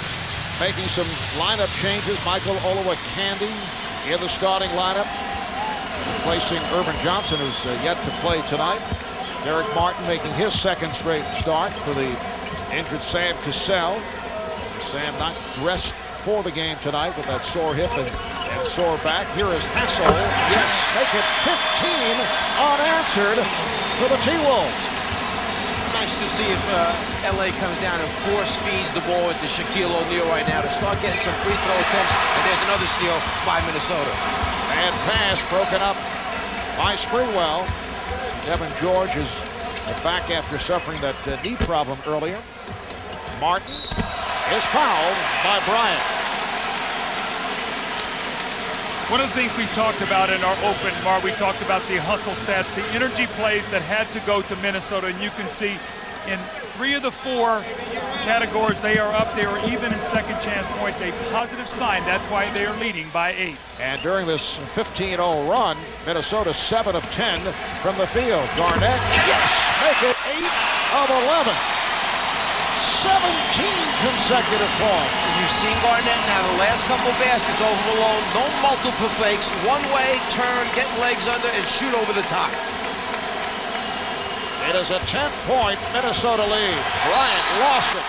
making some lineup changes. Michael Olowokandi in the starting lineup, replacing Urban Johnson, who's yet to play tonight. Derek Martin making his second straight start for the injured Sam Cassell. Sam not dressed for the game tonight with that sore hip and sore back. Here is Cassell. Yes, make it 15 unanswered for the T-Wolves. Nice to see if LA comes down and force feeds the ball into Shaquille O'Neal right now to start getting some free throw attempts. And there's another steal by Minnesota. And pass broken up by Sprewell. Devin George is back after suffering that knee problem earlier. Martin is fouled by Bryant. One of the things we talked about in our open, Mark, we talked about the hustle stats, the energy plays that had to go to Minnesota, and you can see in 3 of the 4 categories they are up there, even in second chance points, a positive sign. That's why they are leading by 8. And during this 15-0 run, Minnesota 7 of 10 from the field. Garnett, yes, make it 8 of 11. 17 consecutive points. You've seen Garnett now, the last couple baskets over Malone. No multiple fakes, one way, turn, get legs under, and shoot over the top. It is a 10-point Minnesota lead. Bryant lost it.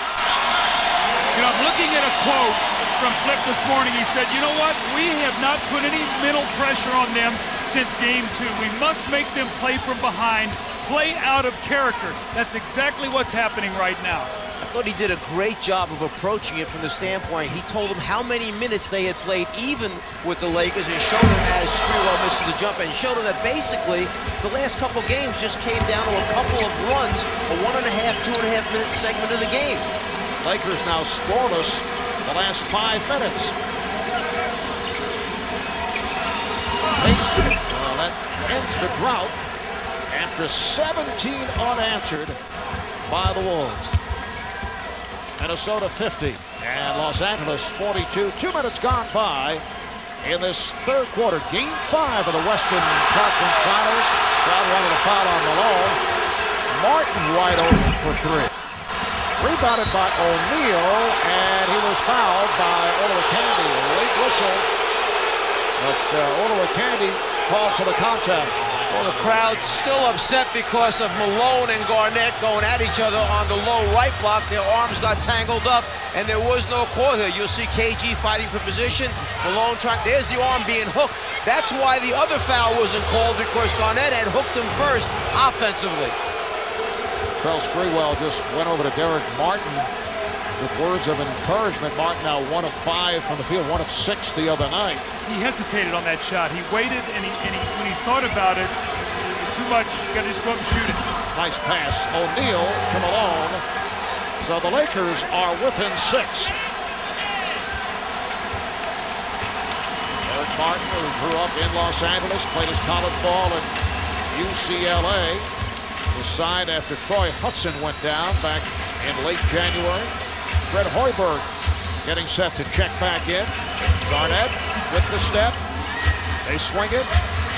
You know, I'm looking at a quote from Flip this morning. He said, you know what? We have not put any mental pressure on them since game 2. We must make them play from behind, play out of character. That's exactly what's happening right now. I thought he did a great job of approaching it from the standpoint. He told them how many minutes they had played even with the Lakers, and showed them, as Sprewell missed the jump, and showed them that basically the last couple games just came down to a couple of runs, a 1.5, 2.5 minute segment of the game. Lakers now scoreless the last 5 minutes. Well, that ends the drought after 17 unanswered by the Wolves. Minnesota 50 and Los Angeles 42. 2 minutes gone by in this third quarter. Game 5 of the Western Conference Finals. Crowd wanted a foul on Malone. Martin wide open for 3. Rebounded by O'Neal, and he was fouled by Olowokandi. Late whistle, but Olowokandi called for the contact. Well, the crowd's still upset because of Malone and Garnett going at each other on the low right block. Their arms got tangled up, and there was no call here. You'll see KG fighting for position. Malone trying. There's the arm being hooked. That's why the other foul wasn't called, because Garnett had hooked him first offensively. Latrell Sprewell just went over to Derek Martin with words of encouragement. Martin now 1 of 5 from the field, 1 of 6 the other night. He hesitated on that shot. He waited, and when he thought about it, too much. Got to just go up and shoot it. Nice pass. O'Neal to Malone. So the Lakers are within 6. Derek Martin, who grew up in Los Angeles, played his college ball at UCLA. Was signed after Troy Hudson went down back in late January. Fred Hoiberg getting set to check back in. Garnett with the step. They swing it.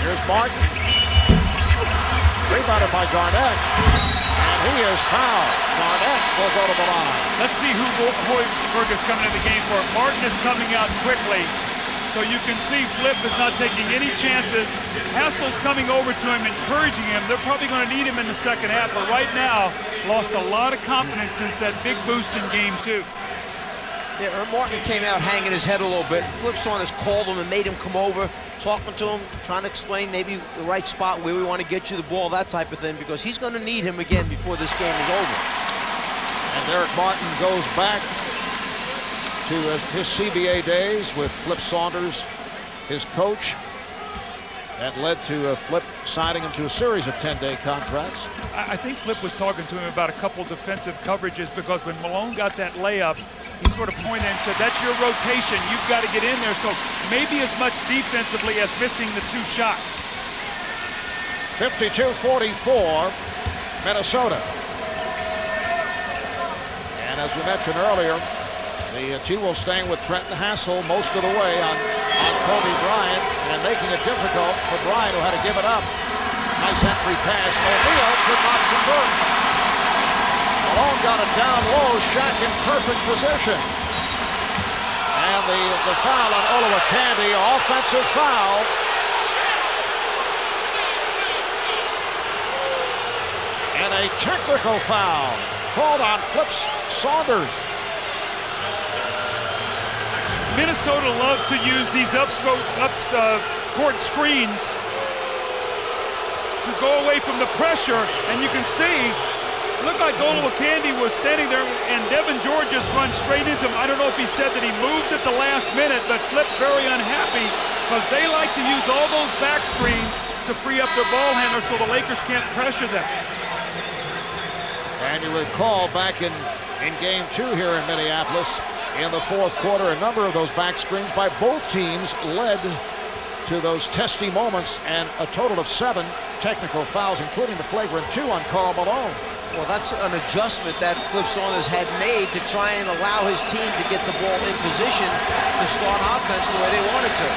Here's Martin. Rebounded by Garnett. And he is fouled. Garnett will go to the line. Let's see who Hoiberg is coming in the game for. Martin is coming out quickly. So you can see Flip is not taking any chances. Cassell's coming over to him, encouraging him. They're probably going to need him in the second half, but right now, lost a lot of confidence since that big boost in game 2. Yeah, Martin came out hanging his head a little bit. Flip Saunders called him and made him come over, talking to him, trying to explain maybe the right spot where we want to get you the ball, that type of thing, because he's going to need him again before this game is over. And Derek Martin goes back to his CBA days with Flip Saunders, his coach. That led to Flip signing him to a series of 10-day contracts. I think Flip was talking to him about a couple defensive coverages, because when Malone got that layup, he sort of pointed and said, that's your rotation. You've got to get in there. So maybe as much defensively as missing the 2 shots. 52-44, Minnesota. And as we mentioned earlier, the T-Wolves staying with Trenton Hassell most of the way on Kobe Bryant, and making it difficult for Bryant, who had to give it up. Nice entry pass. O'Neal could not convert. Malone got it down low. Shaq in perfect position. And the foul on Olowokandi, offensive foul. And a technical foul called on Flip Saunders. Minnesota loves to use these court screens to go away from the pressure, and you can see, looked like Olowokandi was standing there, and Devin George just run straight into him. I don't know if he said that he moved at the last minute, but Flip very unhappy, because they like to use all those back screens to free up their ball handlers so the Lakers can't pressure them. And you recall back in game 2 here in Minneapolis, in the fourth quarter, a number of those back screens by both teams led to those testy moments, and a total of 7 technical fouls, including the flagrant 2 on Karl Malone. Well, that's an adjustment that Flip Saunders had made to try and allow his team to get the ball in position to start offense the way they wanted to.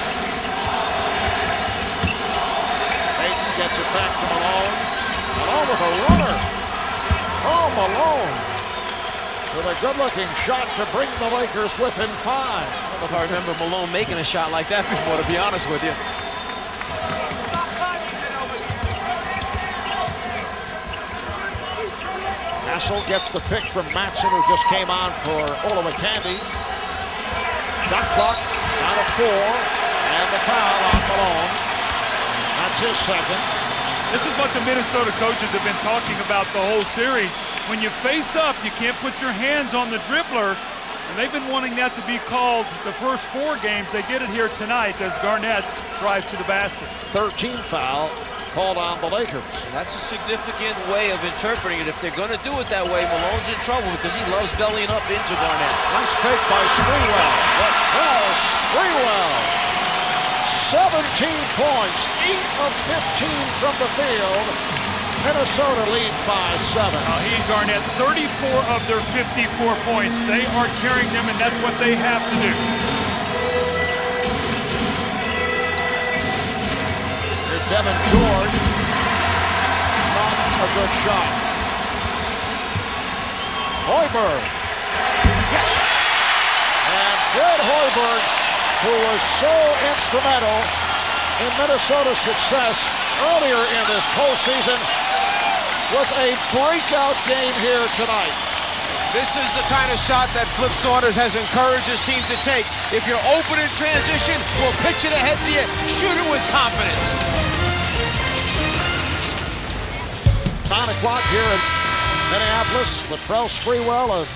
Payton gets it back to Malone. Malone with a runner. Oh, Malone with a good-looking shot to bring the Lakers within 5. I don't know if I remember Malone making a shot like that before, to be honest with you. Cassell gets the pick from Matson, who just came on for Olowokandi. Shot clock down to 4, and the foul on Malone. That's his second. This is what the Minnesota coaches have been talking about the whole series. When you face up, you can't put your hands on the dribbler, and they've been wanting that to be called the first 4 games. They get it here tonight as Garnett drives to the basket. 13 foul called on the Lakers. That's a significant way of interpreting it. If they're going to do it that way, Malone's in trouble because he loves bellying up into Garnett. Nice fake by Sprewell. Latrell Sprewell. 17 points, 8 of 15 from the field. Minnesota leads by 7. He and Garnett, 34 of their 54 points. They are carrying them, and that's what they have to do. Here's Devin George. Not a good shot. Hoiberg. Yes. And Fred Hoiberg, who was so instrumental in Minnesota's success earlier in this postseason, with a breakout game here tonight. This is the kind of shot that Flip Saunders has encouraged his team to take. If you're open in transition, we'll pitch it ahead to you. Shoot it with confidence. 9 o'clock here in Minneapolis. Latrell Sprewell, a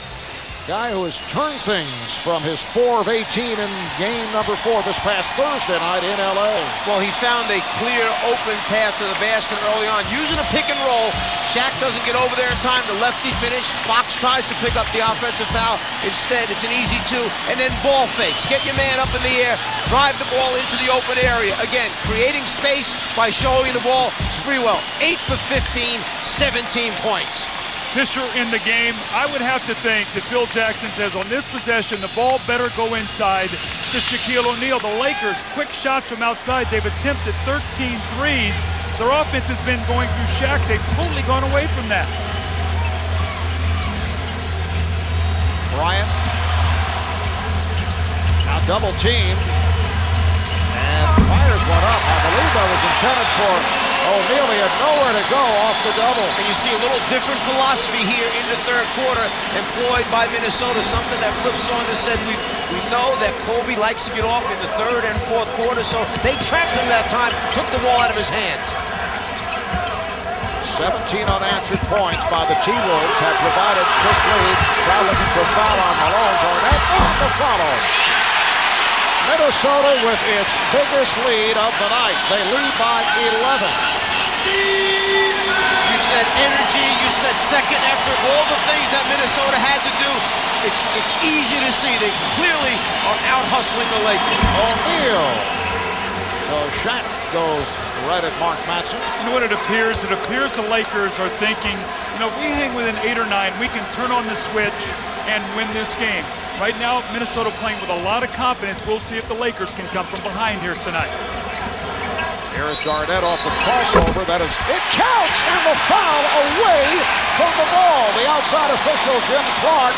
guy who has turned things from his 4 of 18 in game number 4 this past Thursday night in LA. Well, he found a clear open path to the basket early on. Using a pick and roll, Shaq doesn't get over there in time. The lefty finish. Fox tries to pick up the offensive foul. Instead, it's an easy 2. And then ball fakes. Get your man up in the air. Drive the ball into the open area. Again, creating space by showing the ball. Sprewell, 8 for 15, 17 points. Fisher in the game. I would have to think that Phil Jackson says on this possession, the ball better go inside to Shaquille O'Neal. The Lakers, quick shots from outside. They've attempted 13 threes. Their offense has been going through Shaq. They've totally gone away from that. Bryant. Now double teamed. And fires one up. I believe that was intended for O'Neal. He had nowhere to go off the double. And you see a little different philosophy here in the third quarter employed by Minnesota, something that Flip Saunders said we know that Kobe likes to get off in the third and fourth quarter, so they trapped him that time, took the ball out of his hands. 17 unanswered points by the T-Wolves have provided this lead. Now looking for a foul on Malone. Garnett on the follow. Minnesota with its biggest lead of the night. They lead by 11. You said energy, you said second effort, all the things that Minnesota had to do. It's easy to see they clearly are out hustling the Lakers. O'Neal. So Shaq goes right at Mark Madsen. You know what it appears? It appears the Lakers are thinking, you know, if we hang within 8 or 9, we can turn on the switch and win this game. Right now, Minnesota playing with a lot of confidence. We'll see if the Lakers can come from behind here tonight. Here is Garnett off the crossover. It counts, and the foul away from the ball. The outside official, Jim Clark,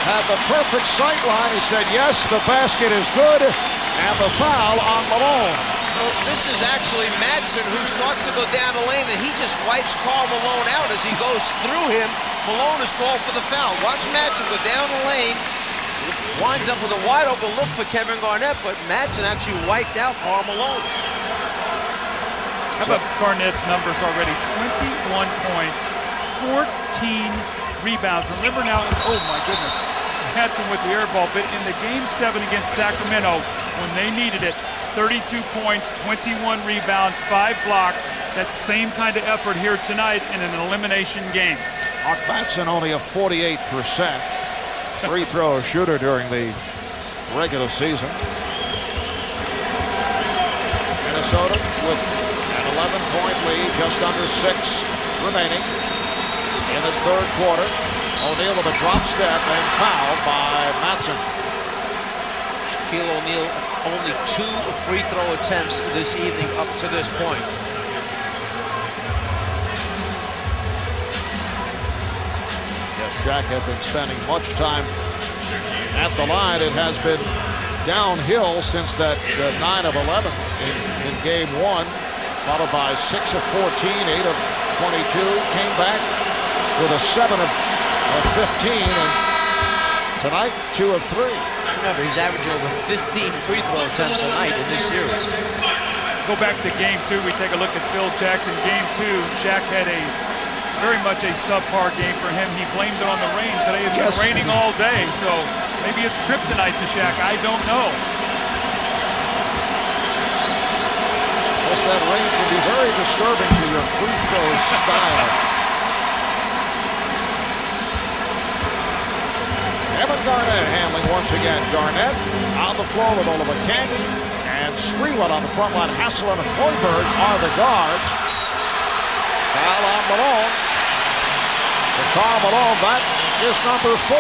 had the perfect sight line. He said, yes, the basket is good, and the foul on Malone. Well, this is actually Madsen who starts to go down the lane, and he just wipes Karl Malone out as he goes through him. Malone is called for the foul. Watch Madsen go down the lane. Winds up with a wide open look for Kevin Garnett, but Madsen actually wiped out Karl Malone. How about Garnett's numbers already? 21 points, 14 rebounds. Remember now, oh my goodness, Madsen with the air ball, but in the Game 7 against Sacramento, when they needed it, 32 points, 21 rebounds, 5 blocks. That same kind of effort here tonight in an elimination game. Mark Madsen only a 48% free throw shooter during the regular season. Minnesota with an 11-point lead, just under 6 remaining in this third quarter. O'Neal with a drop step and fouled by Madsen. Shaquille O'Neal only 2 free throw attempts this evening up to this point. Yes, Shaq had been spending much time at the line. It has been downhill since that 9 of 11 in game 1, followed by 6 of 14, 8 of 22. Came back with a 7 of 15, and tonight 2 of 3. Remember, he's averaging over 15 free throw attempts a night in this series. Go back to game 2. We take a look at Phil Jackson. Game 2, Shaq had a very much a subpar game for him. He blamed it on the rain. Today it's been raining all day, so maybe it's kryptonite to Shaq. I don't know. Yes, that rain can be very disturbing to your free throw style. Kevin Garnett handling once again. Garnett on the floor with Oliver Candy and Sprewell on the front line. Cassell and Hoiberg are the guards. Foul on Malone. For Karl Malone, that is number 4.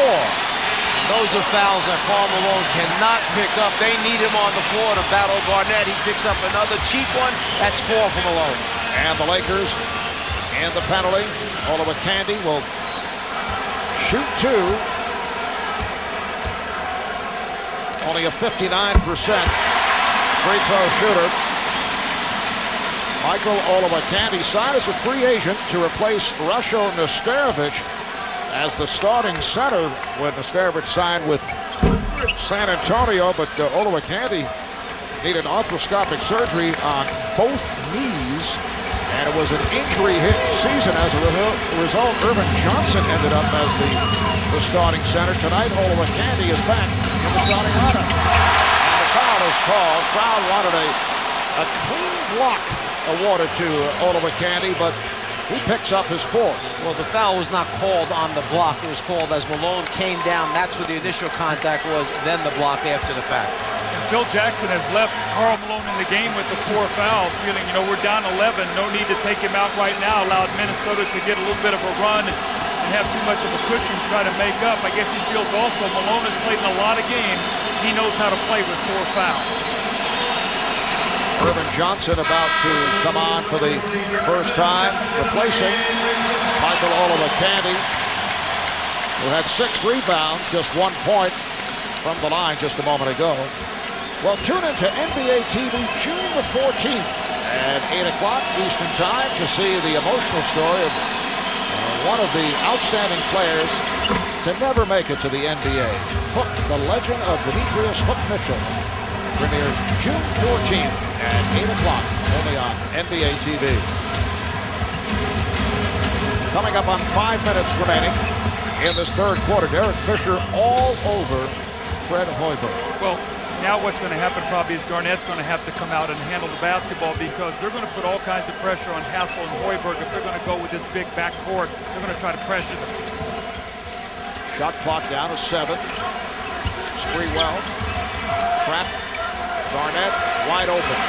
Those are fouls that Karl Malone cannot pick up. They need him on the floor to battle Garnett. He picks up another cheap one. That's 4 for Malone. And the Lakers and the penalty. Oliver Candy will shoot 2. Only a 59% free throw shooter. Michael Oliver Candy signed as a free agent to replace Rasho Nesterovic as the starting center when Nesterovic signed with San Antonio, but Oliver Candy needed arthroscopic surgery on both knees, and it was an injury-hit season. As a result, Irvin Johnson ended up as the starting center. Tonight, Oliver Candy is back in the starting lineup. And the foul is called. Crowd wanted a clean block awarded to Oliver Candy, but he picks up his 4th. Well, the foul was not called on the block. It was called as Malone came down. That's where the initial contact was, then the block after the fact. And Phil Jackson has left Karl Malone in the game with the 4 fouls, feeling, we're down 11. No need to take him out right now. Allowed Minnesota to get a little bit of a run and have too much of a cushion to try to make up. I guess he feels also Malone has played in a lot of games. He knows how to play with 4 fouls. Irvin Johnson about to come on for the first time, replacing Michael Oliver Candy, who had 6 rebounds, just 1 point from the line just a moment ago. Well, tune into NBA TV June the 14th at 8 o'clock Eastern Time to see the emotional story of one of the outstanding players to never make it to the NBA. Hook, the legend of Demetrius Hook Mitchell, premieres June 14th at 8 o'clock, only on NBA TV. Coming up on 5 minutes remaining in this third quarter, Derek Fisher all over Fred Hoiberg. Well, now what's going to happen probably is Garnett's going to have to come out and handle the basketball, because they're going to put all kinds of pressure on Cassell and Hoiberg. If they're going to go with this big backcourt, they're going to try to pressure them. Shot clock down to 7. Sprewell, trap. Garnett wide open.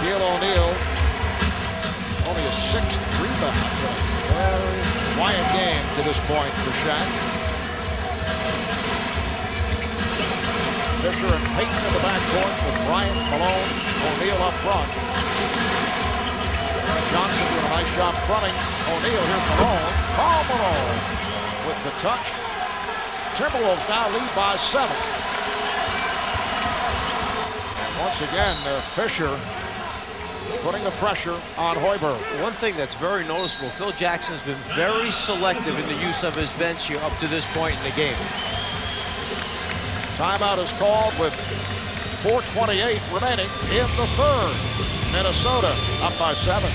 Shaquille O'Neal, only a 6th rebound. Very quiet game to this point for Shaq. Fisher and Payton in the backcourt with Bryant, Malone, O'Neal up front. Johnson doing a nice job fronting O'Neal. Here's Malone. Karl Malone with the touch. Timberwolves now lead by 7. And once again, Fisher putting the pressure on Hoiberg. One thing that's very noticeable, Phil Jackson's been very selective in the use of his bench here up to this point in the game. Timeout is called with 4:28 remaining in the third. Minnesota up by 7.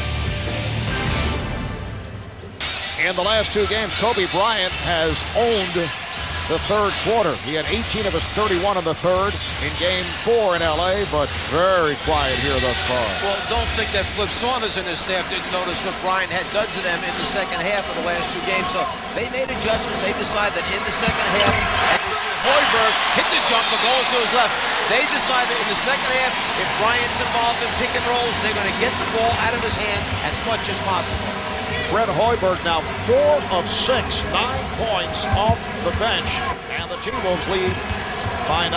In the last 2 games, Kobe Bryant has owned the third quarter. He had 18 of his 31 in the third in Game 4 in L.A., but very quiet here thus far. Well, don't think that Flip Saunders and his staff didn't notice what Bryant had done to them in the second half of the last 2 games. So they made adjustments. They decided that in the second half, and you see Hoiberg hit the jumper going to his left. They decided that in the second half, if Bryant's involved in pick and rolls, they're going to get the ball out of his hands as much as possible. Fred Hoiberg now 4 of 6, 9 points off the bench, and the T-Wolves lead by 9.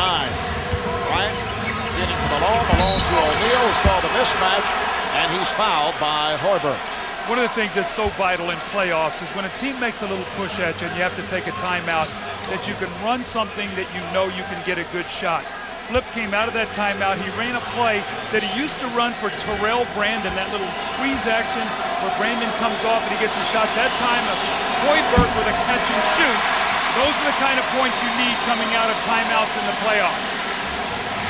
Bryant getting to Malone to O'Neal, saw the mismatch, and he's fouled by Hoiberg. One of the things that's so vital in playoffs is when a team makes a little push at you and you have to take a timeout, that you can run something that you know you can get a good shot. Flip came out of that timeout. He ran a play that he used to run for Terrell Brandon, that little squeeze action where Brandon comes off and he gets a shot. That time, Hoiberg with a catch and shoot. Those are the kind of points you need coming out of timeouts in the playoffs.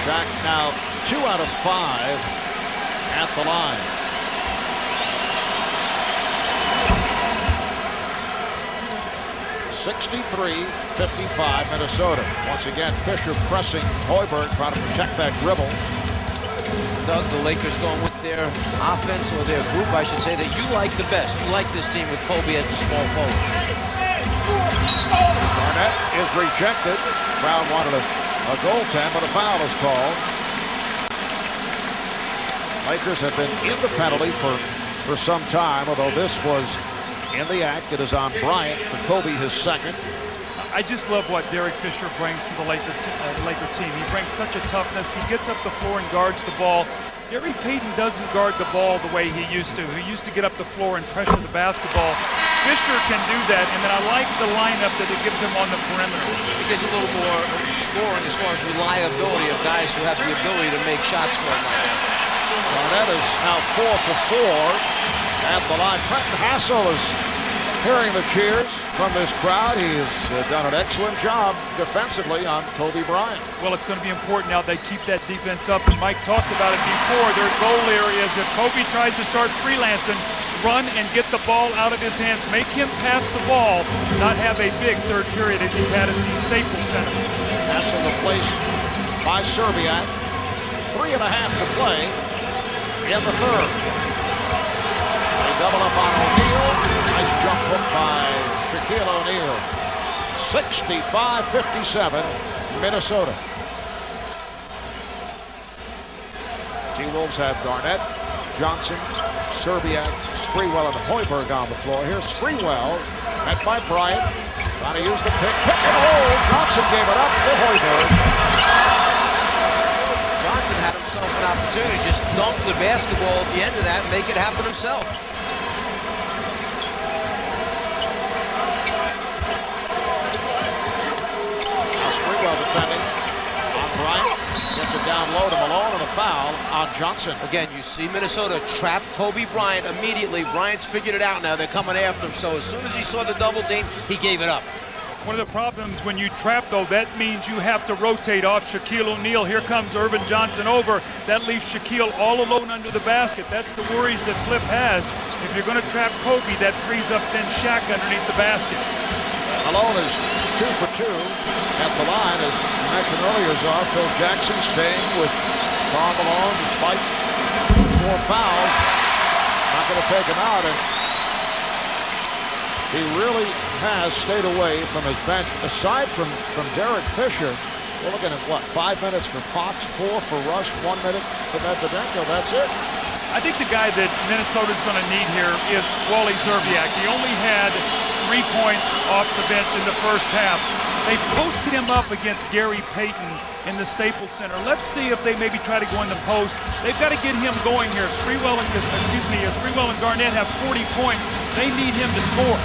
Shaq now 2 out of 5 at the line. 63-55 Minnesota. Once again, Fisher pressing Hoiberg, trying to protect that dribble. Doug, the Lakers going with their offense, or their group, I should say, that you like the best. You like this team with Kobe as the small forward. Garnett is rejected. Brown wanted a goaltend, but a foul is called. Lakers have been in the penalty for some time, although this was in the act. It is on Bryant for Kobe, his second. I just love what Derek Fisher brings to the Laker team. He brings such a toughness. He gets up the floor and guards the ball. Gary Payton doesn't guard the ball the way he used to. He used to get up the floor and pressure the basketball. Fisher can do that, and then I like the lineup that it gives him on the perimeter. It gives a little more scoring as far as reliability of guys who have the ability to make shots for him like that. Garnett is now 4 for 4 at the line. Trenton Hassel is hearing the cheers from this crowd. He has done an excellent job defensively on Kobe Bryant. Well, it's going to be important now they keep that defense up. And Mike talked about it before. Their goal areas, if Kobe tries to start freelancing, run and get the ball out of his hands, make him pass the ball, not have a big third period as he's had at the Staples Center. Cassell replaced by Serbiak. 3.5 to play in the third. They double up on O'Neal. Nice jump hook by Shaquille O'Neal. 65-57 Minnesota. T-Wolves have Garnett, Johnson, Serbiak, Sprewell, and Hoiberg on the floor. Here's Sprewell, met by Bryant. Trying to use the pick and roll. Johnson gave it up for Hoiberg. Johnson had himself an opportunity to just dunk the basketball at the end of that and make it happen himself. Now Sprewell defending on Bryant. Gets it down low to Malone, and a foul on Johnson. Again, you see Minnesota trap Kobe Bryant immediately. Bryant's figured it out now. They're coming after him. So as soon as he saw the double team, he gave it up. One of the problems when you trap, though, that means you have to rotate off Shaquille O'Neal. Here comes Irvin Johnson over. That leaves Shaquille all alone under the basket. That's the worries that Flip has. If you're going to trap Kobe, that frees up then Shaq underneath the basket. Malone is 2 for 2 at the line. As you mentioned earlier, Phil Jackson staying with Karl Malone despite 4 fouls. Not going to take him out. And he really has stayed away from his bench. Aside from Derek Fisher, we're looking at, what, 5 minutes for Fox, 4 for Rush, 1 minute for Medvedenko. That's it. I think the guy that Minnesota's going to need here is Wally Szczerbiak. He only had 3 points off the bench in the first half. They posted him up against Gary Payton in the Staples Center. Let's see if they maybe try to go in the post. They've got to get him going here. Sprewell and Garnett have 40 points. They need him to score.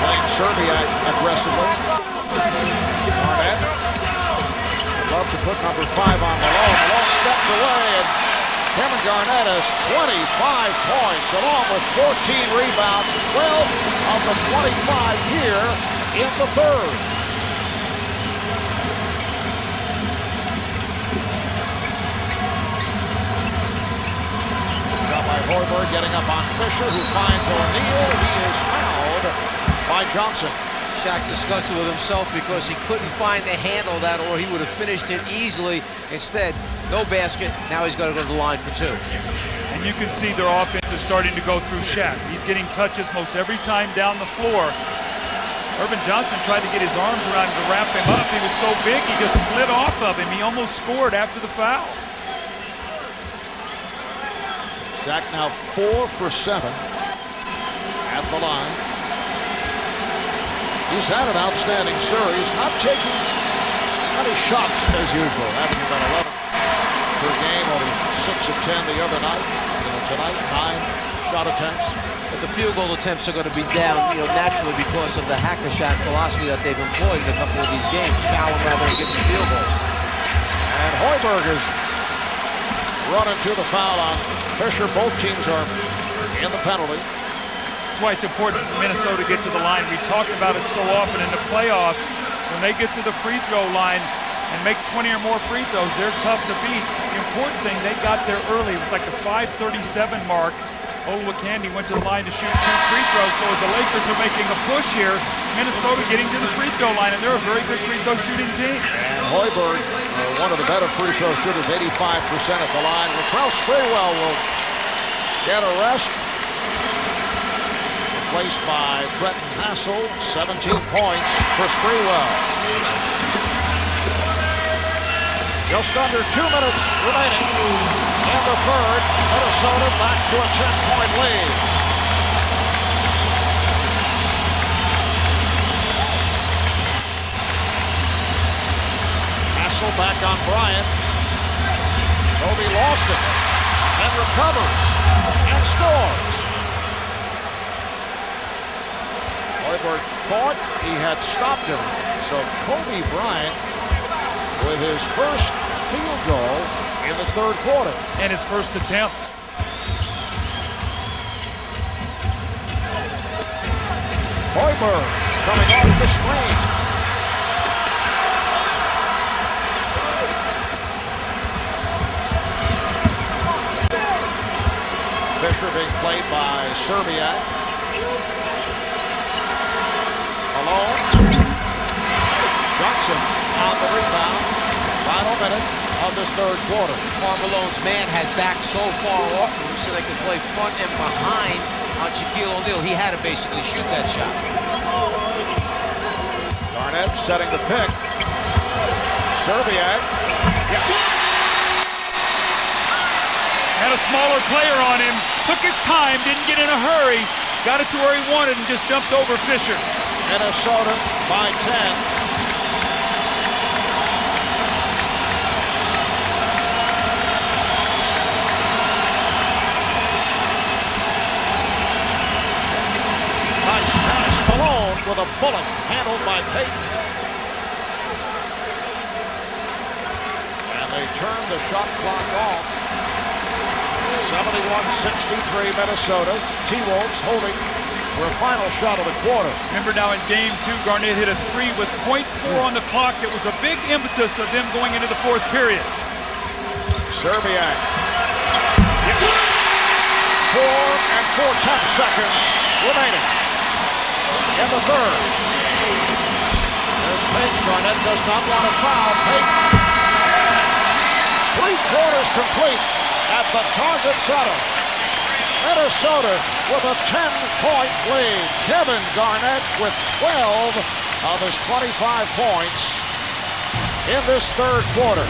Playing Szczerbiak aggressively. Garnett would love to put number 5 on Malone. Malone stepped away, and Kevin Garnett has 25 points, along with 14 rebounds, 12 of the 25 here in the third. Got by Hoiberg, getting up on Fisher, who finds O'Neal. He is fouled by Johnson. Shaq disgusted with himself because he couldn't find the handle of that, or he would have finished it easily. Instead, no basket. Now he's got to go to the line for 2. And you can see their offense is starting to go through Shaq. He's getting touches most every time down the floor. Irvin Johnson tried to get his arms around him to wrap him up. He was so big, he just slid off of him. He almost scored after the foul. Shaq now 4 for 7 at the line. He's had an outstanding series, not taking as many shots as usual. Having about 11 per game, only 6 of 10 the other night. Tonight, 9 shot attempts. But the field goal attempts are going to be down, naturally because of the hack-a-shot philosophy that they've employed in a couple of these games. Foul him rather than get the field goal. And Hoiberg is running to the foul on Fisher. Both teams are in the penalty. That's why it's important for Minnesota to get to the line. We've talked about it so often in the playoffs. When they get to the free throw line and make 20 or more free throws, they're tough to beat. The important thing, they got there early. It was like the 5:37 mark. Olowokandi went to the line to shoot 2 free throws. So as the Lakers are making a push here, Minnesota getting to the free throw line, and they're a very good free throw shooting team. And Hoiberg, one of the better free throw shooters, 85% at the line. Latrell Sprewell will get a rest. Replaced by Trenton Cassell, 17 points for Sprewell. Just under 2 minutes remaining in the third. Minnesota back to a 10-point lead. Cassell back on Bryant. Kobe lost it and recovers and scores. Hoiberg thought he had stopped him, so Kobe Bryant with his first field goal in this third quarter. And his first attempt. Hoiberg coming off the screen. Fisher being played by Serbiak. Malone. Johnson on the rebound. Final minute of this third quarter. Karl Malone's man had backed so far off him so they could play front and behind on Shaquille O'Neal. He had to basically shoot that shot. Garnett setting the pick. Serbiak. Yes. Had a smaller player on him. Took his time, didn't get in a hurry. Got it to where he wanted and just jumped over Fisher. Minnesota by 10. Nice pass. Malone with a bullet handled by Payton. And they turn the shot clock off. 71-63 Minnesota. T-Wolves holding for a final shot of the quarter. Remember now in game 2, Garnett hit a 3 with .4 on the clock. It was a big impetus of them going into the fourth period. Serbiak. 4 and 4/10 seconds remaining in the third. There's Payton. Garnett does not want to foul. Payton. 3 quarters complete at the Target Center. Minnesota with a 10-point lead. Kevin Garnett with 12 of his 25 points in this third quarter.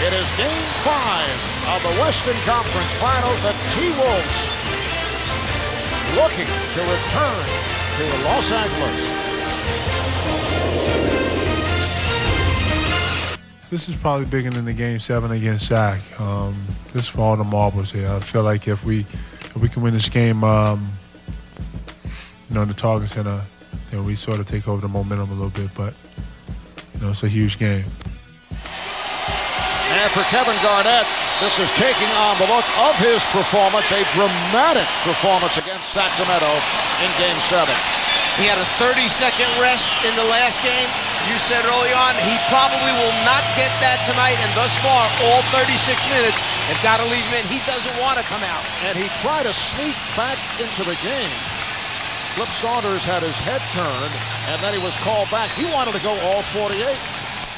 It is Game 5 of the Western Conference Finals. The T-Wolves looking to return to Los Angeles. This is probably bigger than the Game 7 against Shaq. This is for all the marbles here. I feel like if we can win this game, in the Target Center, we sort of take over the momentum a little bit. But it's a huge game. And for Kevin Garnett, this is taking on the look of his performance, a dramatic performance against Sacramento in Game 7. He had a 30-second rest in the last game. You said early on, he probably will not get that tonight, and thus far, all 36 minutes have got to leave him in. He doesn't want to come out. And he tried to sneak back into the game. Flip Saunders had his head turned, and then he was called back. He wanted to go all 48.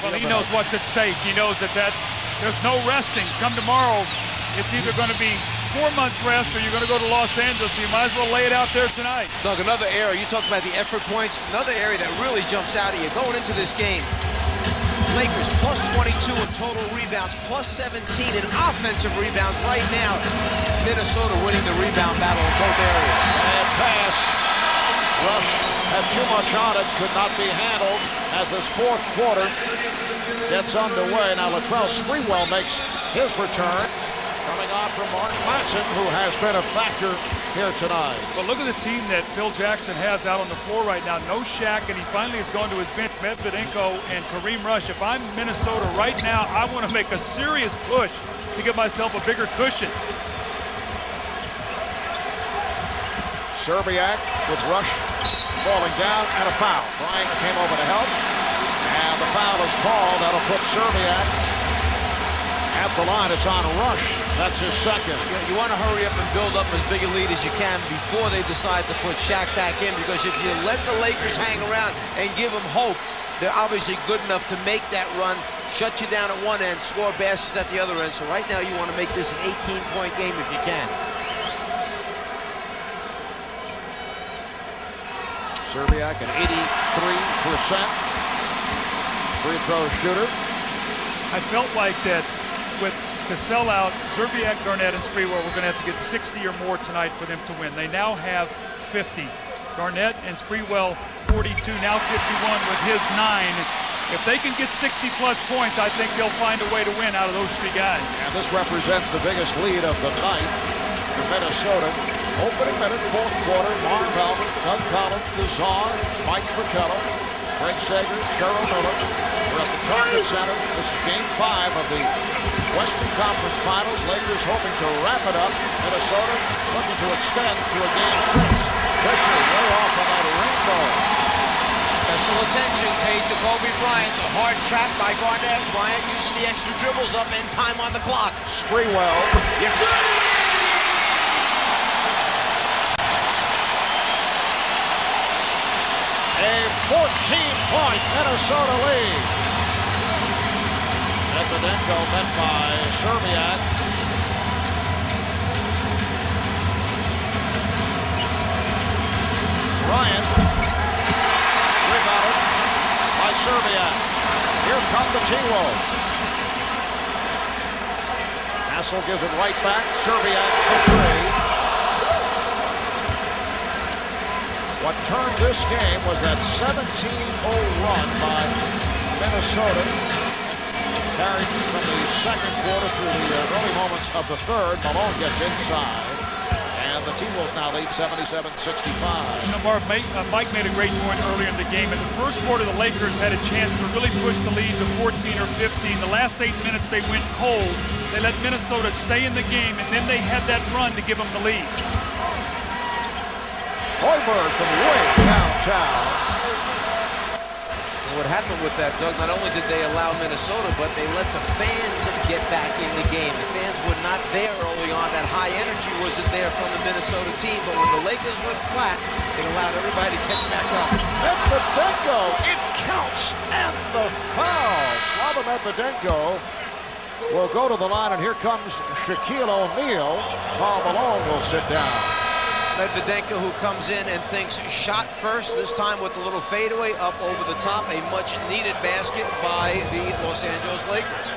Well, he knows what's at stake. He knows that there's no resting. Come tomorrow, it's either going to be 4 months rest or you're going to go to Los Angeles. So you might as well lay it out there tonight. Doug, another area, you talked about the effort points, another area that really jumps out at you going into this game. Lakers plus 22 in total rebounds, plus 17 in offensive rebounds right now. Minnesota winning the rebound battle in both areas. And pass. Rush had too much on it, could not be handled as this fourth quarter gets underway. Now Latrell Sprewell makes his return. Coming on from Martin Matson, who has been a factor here tonight. But look at the team that Phil Jackson has out on the floor right now. No Shaq, and he finally has gone to his bench. Medvedenko and Kareem Rush. If I'm Minnesota right now, I want to make a serious push to get myself a bigger cushion. Serbiak with Rush falling down and a foul. Bryant came over to help, and the foul is called. That'll put Serbiak at the line. It's on Rush. That's his second. You want to hurry up and build up as big a lead as you can before they decide to put Shaq back in, because if you let the Lakers hang around and give them hope, they're obviously good enough to make that run, shut you down at one end, score baskets at the other end. So right now you want to make this an 18-point game if you can. Szczerbiak, an 83% free throw shooter. I felt like that with Cassell out, Szczerbiak, Garnett, and Sprewell were going to have to get 60 or more tonight for them to win. They now have 50. Garnett and Sprewell 42, now 51 with his 9. If they can get 60-plus points, I think they'll find a way to win out of those three guys. And this represents the biggest lead of the night for Minnesota. Opening minute, fourth quarter, Marv Albert, Doug Collins, the Czar, Mike Fratello, Greg Sager, Cheryl Miller. We're at the Target Center. This is Game 5 of the Western Conference Finals. Lakers hoping to wrap it up. Minnesota looking to extend to a Game 6. Fisher way off on that rainbow. Special attention paid to Kobe Bryant. The hard trap by Garnett. Bryant using the extra dribbles up and time on the clock. Sprewell. Yes. A 14-point Minnesota lead. Medvedenko met by Szczerbiak. Bryant. Rebounded by Szczerbiak. Here come the T-Wolves. Cassell gives it right back. Szczerbiak for 3. What turned this game was that 17-0 run by Minnesota. Carried from the second quarter through the early moments of the third. Malone gets inside. And the T-Wolves now lead 77-65. You know, Marv, Mike made a great point earlier in the game. In the first quarter, the Lakers had a chance to really push the lead to 14 or 15. The last 8 minutes, they went cold. They let Minnesota stay in the game, and then they had that run to give them the lead. Hoiberg from way downtown. And what happened with that, Doug, not only did they allow Minnesota, but they let the fans get back in the game. The fans were not there early on. That high energy wasn't there from the Minnesota team, but when the Lakers went flat, it allowed everybody to catch back up. Medvedenko, it counts, and the foul. Slava Medvedenko will go to the line, and here comes Shaquille O'Neal. Karl Malone will sit down. Medvedenko, who comes in and thinks shot first, this time with the little fadeaway up over the top. A much-needed basket by the Los Angeles Lakers.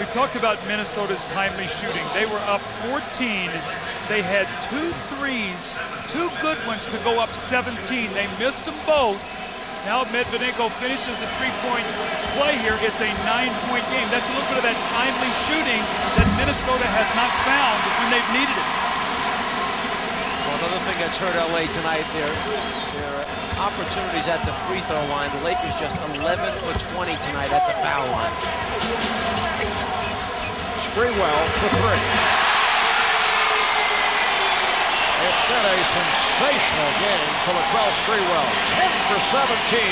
We've talked about Minnesota's timely shooting. They were up 14. They had 2 threes, 2 good ones to go up 17. They missed them both. Now Medvedenko finishes the three-point play here. It's a 9-point game. That's a little bit of that timely shooting that Minnesota has not found when they've needed it. Another thing that's hurt LA tonight, their opportunities at the free throw line. The Lakers just 11 for 20 tonight at the foul line. Sprewell for 3. It's been a sensational game for Latrell Sprewell. 10 for 17,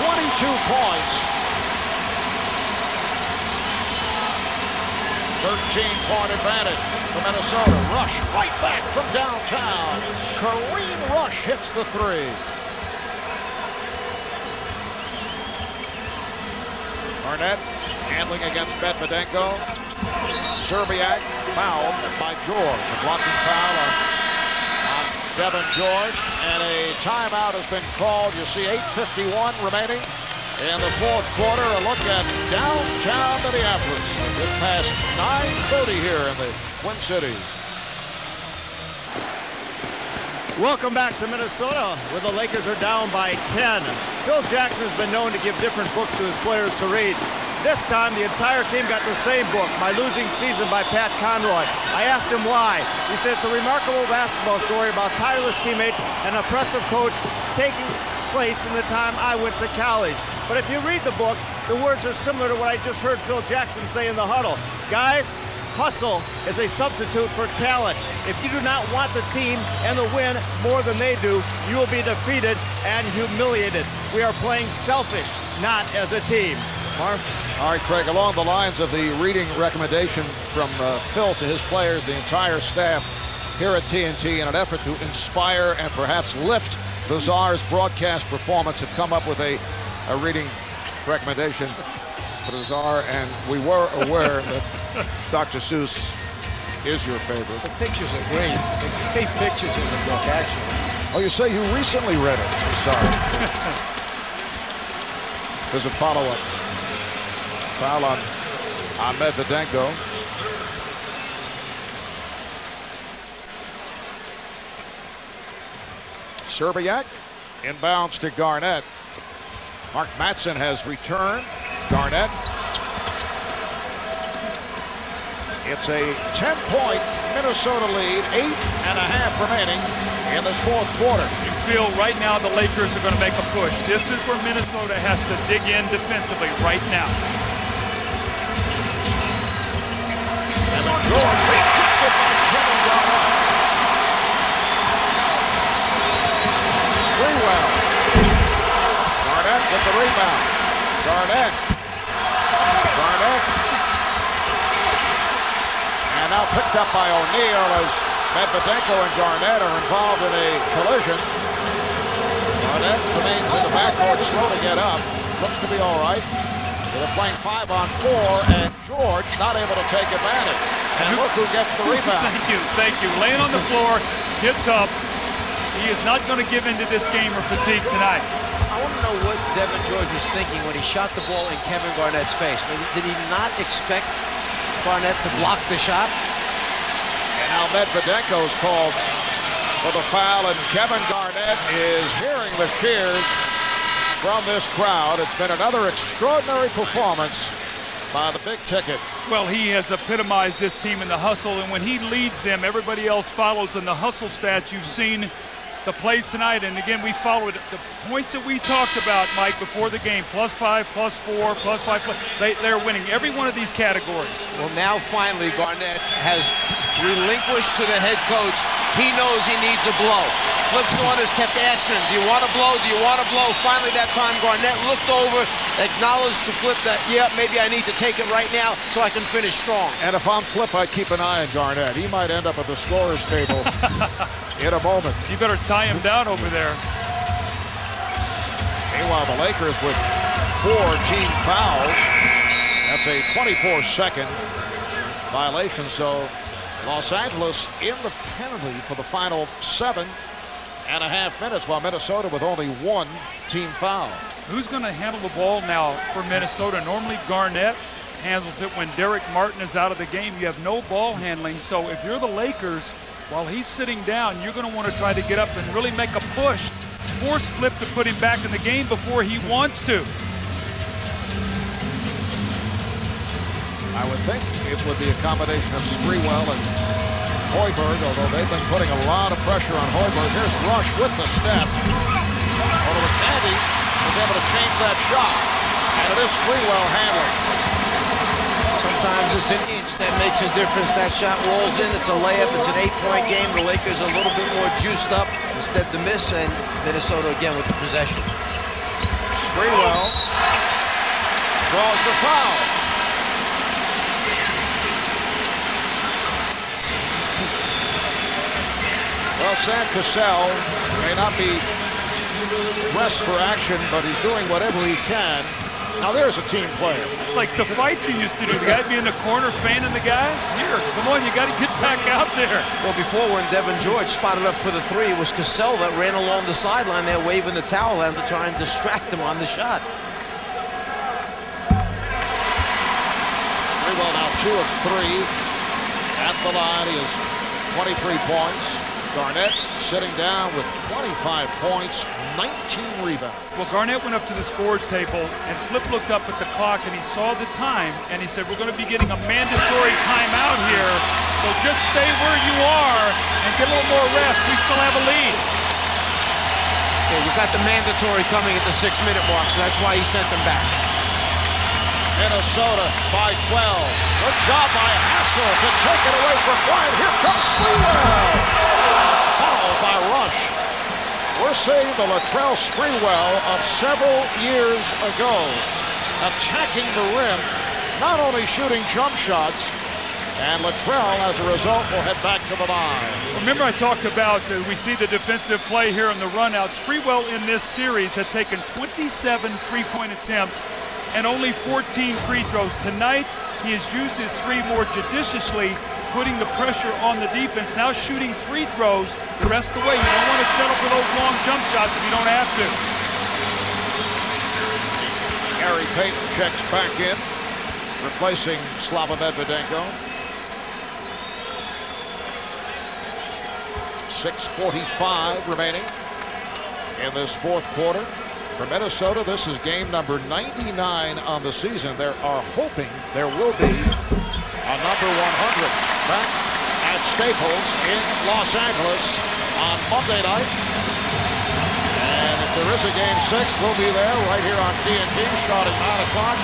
22 points. 13-point advantage for Minnesota. Rush right back from downtown. Kareem Rush hits the 3. Garnett handling against Medvedenko. Szczerbiak fouled by George. A blocking foul on Devin George. And a timeout has been called. You see 8:51 remaining in the fourth quarter. A look at downtown Minneapolis. Just past 9:30 here in the Twin Cities. Welcome back to Minnesota, where the Lakers are down by 10. Phil Jackson has been known to give different books to his players to read. This time, the entire team got the same book, My Losing Season by Pat Conroy. I asked him why. He said it's a remarkable basketball story about tireless teammates and an oppressive coach taking place in the time I went to college. But if you read the book, the words are similar to what I just heard Phil Jackson say in the huddle. Guys, hustle is a substitute for talent. If you do not want the team and the win more than they do, you will be defeated and humiliated. We are playing selfish, not as a team. All right, Craig, along the lines of the reading recommendation from Phil to his players, the entire staff here at TNT, in an effort to inspire and perhaps lift the Czar's broadcast performance, have come up with a reading recommendation for the Czar, and we were aware that Dr. Seuss is your favorite. The pictures are great. Great pictures in the book, actually. Oh, you say you recently read it. I'm sorry. There's a follow-up. Foul on Medvedenko. Serbiak inbounds to Garnett. Mark Mattson has returned. Garnett. It's a 10-point Minnesota lead, 8.5 remaining in this fourth quarter. You feel right now the Lakers are going to make a push. This is where Minnesota has to dig in defensively right now. George rejected by Kevin Garnett. Sprewell. Garnett with the rebound. Garnett. And now picked up by O'Neal as Medvedenko and Garnett are involved in a collision. Garnett remains in the backcourt, slow to get up. Looks to be all right. They're playing 5-on-4, and George not able to take advantage. And look who gets the rebound. Thank you. Laying on the floor, gets up. He is not going to give into this game or fatigue tonight. I want to know what Devin George was thinking when he shot the ball in Kevin Garnett's face. I mean, did he not expect Garnett to block the shot? And now Medvedenko's called for the foul, and Kevin Garnett is hearing the cheers from this crowd. It's been another extraordinary performance by the big ticket. Well, he has epitomized this team in the hustle, and when he leads them, everybody else follows. In the hustle stats, you've seen the plays tonight, and again, we followed the points that we talked about, Mike, before the game. +5, +4, +5. They're winning every one of these categories. Well, now finally Garnett has relinquished to the head coach. He knows he needs a blow. Flip Saunders kept asking him, do you want to blow? Do you want to blow? Finally that time Garnett looked over, acknowledged to Flip that, yeah, maybe I need to take it right now so I can finish strong. And if I'm Flip, I'd keep an eye on Garnett. He might end up at the scorer's table in a moment. You better tie him down over there. Meanwhile, the Lakers with 4 team fouls. That's a 24-second violation. So Los Angeles in the penalty for the final 7.5 minutes, while Minnesota with only 1 team foul. Who's going to handle the ball now for Minnesota? Normally Garnett handles it when Derek Martin is out of the game. You have no ball handling. So if you're the Lakers, while he's sitting down, you're going to want to try to get up and really make a push. Force Flip to put him back in the game before he wants to. I would think it would be a combination of Sprewell and Hoiberg, although they've been putting a lot of pressure on Hoiberg. Here's Rush with the step. Although Candy was able to change that shot, and it is Sprewell handling. Sometimes it's an inch that makes a difference. That shot rolls in, it's a layup, it's an 8-point game. The Lakers are a little bit more juiced up. Instead the miss, and Minnesota again with the possession. Sprewell draws the foul. Well, Sam Cassell may not be dressed for action, but he's doing whatever he can. Now there's a team player. It's like the fights you used to do. The guy be in the corner fanning the guy. Here, come on, you got to get back out there. Well, before when Devin George spotted up for the 3, it was Cassell that ran along the sideline there waving the towel at him to try and distract him on the shot. Sprewell now 2 of 3 at the line. He has 23 points. Garnett sitting down with 25 points, 19 rebounds. Well, Garnett went up to the scores table, and Flip looked up at the clock, and he saw the time, and he said, we're going to be getting a mandatory timeout here, so just stay where you are and get a little more rest. We still have a lead. Yeah, you've got the mandatory coming at the 6-minute mark, so that's why he sent them back. Minnesota by 12. Good job by Cassell to take it away from Bryant. Here comes Sprewell. Fouled by Rush. We're seeing the Latrell Sprewell of several years ago. attacking the rim, not only shooting jump shots, and Latrell, as a result, will head back to the line. Remember I talked about, we see the defensive play here in the run-out. Sprewell in this series had taken 27 three-point attempts and only 14 free throws. Tonight, he has used his three more judiciously, putting the pressure on the defense, now shooting free throws the rest of the way. You don't want to settle for those long jump shots if you don't have to. Gary Payton checks back in, replacing Slava Medvedenko. 6:45 remaining in this fourth quarter. For Minnesota, this is game number 99 on the season. They are hoping there will be a number 100 back at Staples in Los Angeles on Monday night. And if there is a game 6, we'll be there right here on TNT starting 9 o'clock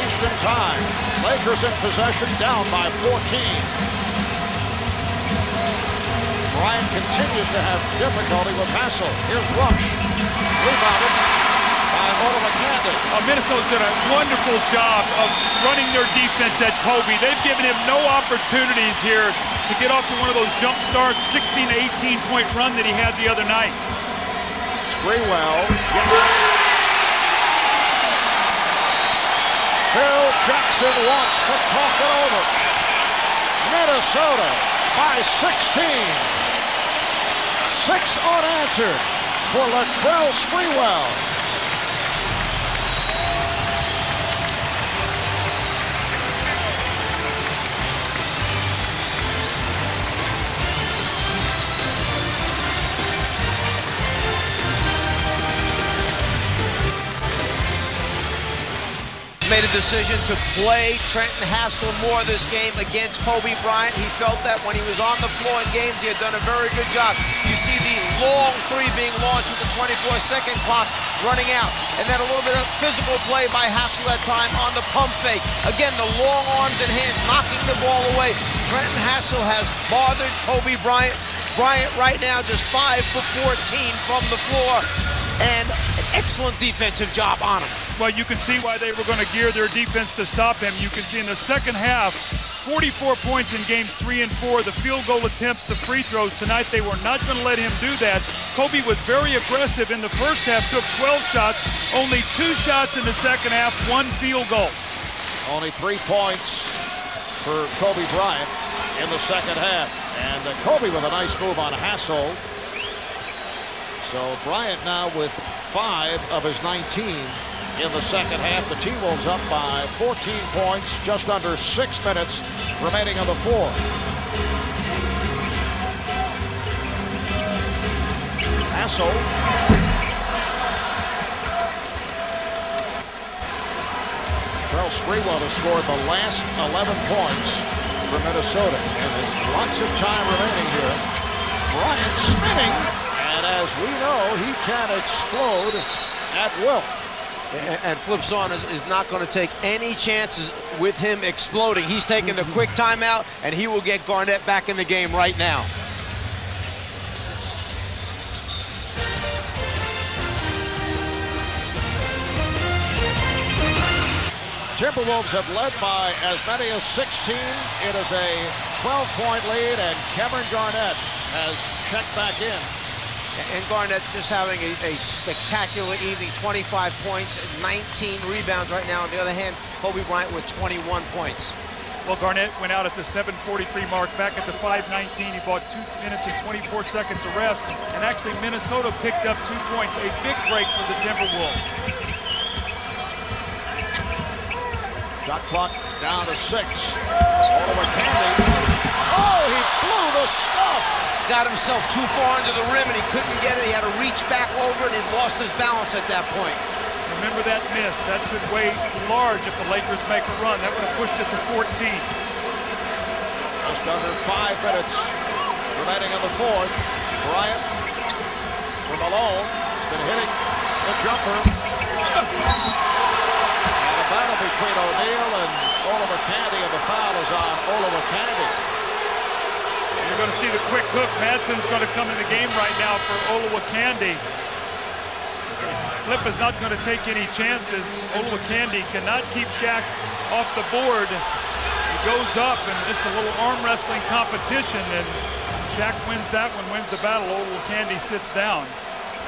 Eastern time. Lakers in possession, down by 14. Bryant continues to have difficulty with Cassell. Here's Rush. Rebounded by Candy. Minnesota's done a wonderful job of running their defense at Kobe. They've given him no opportunities here to get off to one of those jump starts, 16 to 18 point run that he had the other night. Sprewell. Phil Jackson wants to talk it over. Minnesota by 16. 6 unanswered for Latrell Sprewell. Made a decision to play Trenton Hassell more this game against Kobe Bryant. He felt that when he was on the floor in games, he had done a very good job. You see the long three being launched with the 24-second clock running out. And then a little bit of physical play by Hassell that time on the pump fake. Again, the long arms and hands knocking the ball away. Trenton Hassell has bothered Kobe Bryant. Bryant right now just 5 for 14 from the floor. And an excellent defensive job on him. Well, you can see why they were going to gear their defense to stop him. You can see in the second half, 44 points in games 3 and 4, the field goal attempts, the free throws. Tonight, they were not going to let him do that. Kobe was very aggressive in the first half, took 12 shots, only 2 shots in the second half, 1 field goal. Only 3 points for Kobe Bryant in the second half. And Kobe with a nice move on Hassell. So Bryant now with 5 of his 19 in the second half. The T-Wolves up by 14 points, just under 6 minutes remaining on the fourth. Cassell. Latrell Sprewell has scored the last 11 points for Minnesota. And there's lots of time remaining here. Bryant spinning. And as we know, he can explode at will. And Flipson is not going to take any chances with him exploding. He's taking the quick timeout, and he will get Garnett back in the game right now. Timberwolves have led by as many as 16. It is a 12-point lead, and Kevin Garnett has checked back in. And Garnett just having a spectacular evening, 25 points, 19 rebounds right now. On the other hand, Kobe Bryant with 21 points. Well, Garnett went out at the 7:43 mark, back at the 5:19. He bought 2 minutes and 24 seconds of rest. And actually, Minnesota picked up 2 points, a big break for the Timberwolves. Shot clock down to 6. Candy. Oh, he blew the stuff. Got himself too far into the rim and he couldn't get it. He had to reach back over it and he lost his balance at that point. Remember that miss. That could weigh large if the Lakers make a run. That would have pushed it to 14. Just under 5 minutes remaining in the fourth. Bryant for Malone. He's been hitting the jumper. And a battle between O'Neal and Candy, and the foul is on Candy. You're going to see the quick hook. Madsen's going to come in the game right now for Candy. Flip is not going to take any chances. Olowokandi cannot keep Shaq off the board. He goes up and just a little arm wrestling competition, and Shaq wins that one, wins the battle. Olowokandi sits down.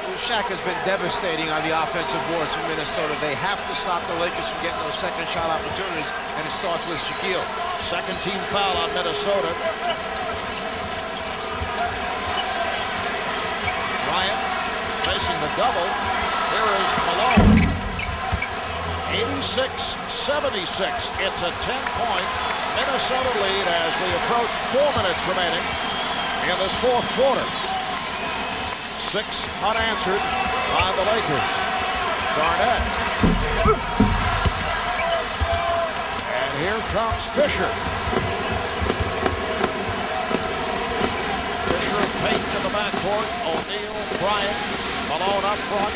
Well, Shaq has been devastating on the offensive boards for Minnesota. They have to stop the Lakers from getting those second shot opportunities, and it starts with Shaquille. Second team foul on Minnesota. Bryant facing the double. Here is Malone. 86-76. It's a 10-point Minnesota lead as we approach 4 minutes remaining in this fourth quarter. 6 unanswered by the Lakers. Garnett. And here comes Fisher. Fisher and Payton in the backcourt. O'Neal, Bryant, Malone up front.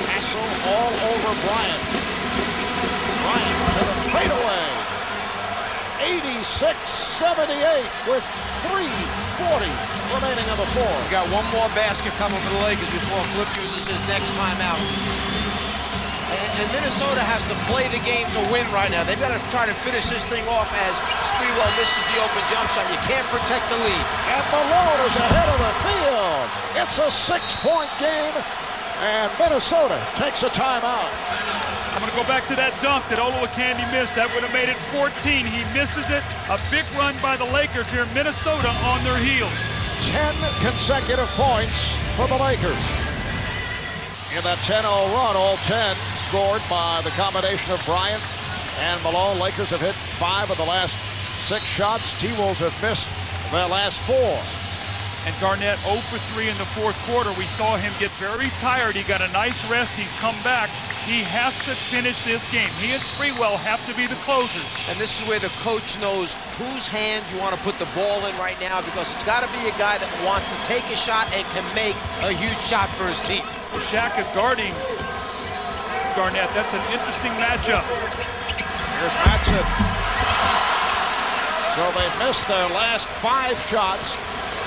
Cassell all over Bryant. Bryant to the fadeaway. 86-78 with 3:40 remaining on the floor. We got one more basket coming for the Lakers before Flip uses his next timeout. And Minnesota has to play the game to win right now. They've got to try to finish this thing off as Sprewell misses the open jump shot. You can't protect the lead. And Malone is ahead of the field. It's a 6-point game, and Minnesota takes a timeout. I'm going to go back to that dunk that Olowokandi missed. That would have made it 14. He misses it. A big run by the Lakers here. Minnesota on their heels. 10 consecutive points for the Lakers. In that 10-0 run, all 10 scored by the combination of Bryant and Malone. Lakers have hit 5 of the last 6 shots. T-Wolves have missed their last 4. And Garnett 0 for 3 in the fourth quarter. We saw him get very tired. He got a nice rest. He's come back. He has to finish this game. He and Sprewell have to be the closers. And this is where the coach knows whose hand you want to put the ball in right now, because it's got to be a guy that wants to take a shot and can make a huge shot for his team. Shaq is guarding Garnett. That's an interesting matchup. Here's Matson. So they missed their last 5 shots.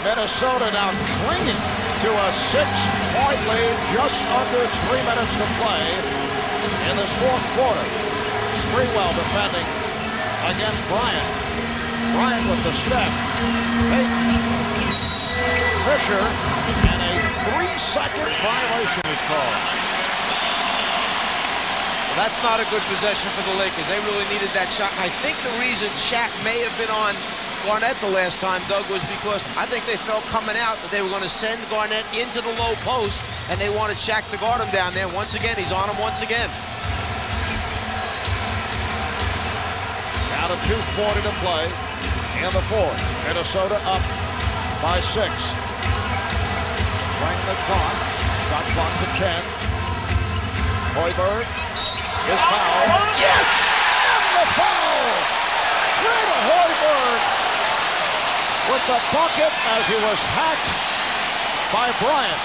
Minnesota now clinging to a 6-point lead, just under 3 minutes to play in this fourth quarter. Sprewell defending against Bryant. Bryant with the step. Payton. Fisher, and a 3-second violation is called. Well, that's not a good possession for the Lakers. They really needed that shot. And I think the reason Shaq may have been on Garnett the last time, Doug, was because I think they felt coming out that they were going to send Garnett into the low post, and they wanted Shaq to guard him down there. Once again, he's on him once again. Now to 2:40 to play in the fourth. Minnesota up by 6. Playing the clock. Shot clock to 10. Hoiberg is fouled. Yes! And the foul! Fred Hoiberg with the bucket as he was hacked by Bryant.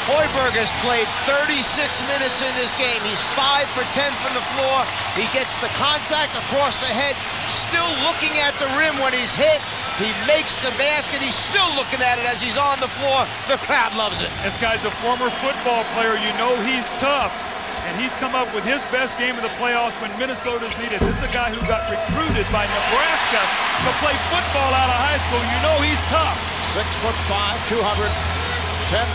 Hoiberg has played 36 minutes in this game. He's 5 for 10 from the floor. He gets the contact across the head, still looking at the rim when he's hit. He makes the basket. He's still looking at it as he's on the floor. The crowd loves it. This guy's a former football player. You know he's tough. And he's come up with his best game of the playoffs when Minnesota's needed. This is a guy who got recruited by Nebraska to play football out of high school. You know he's tough. 6'5", 210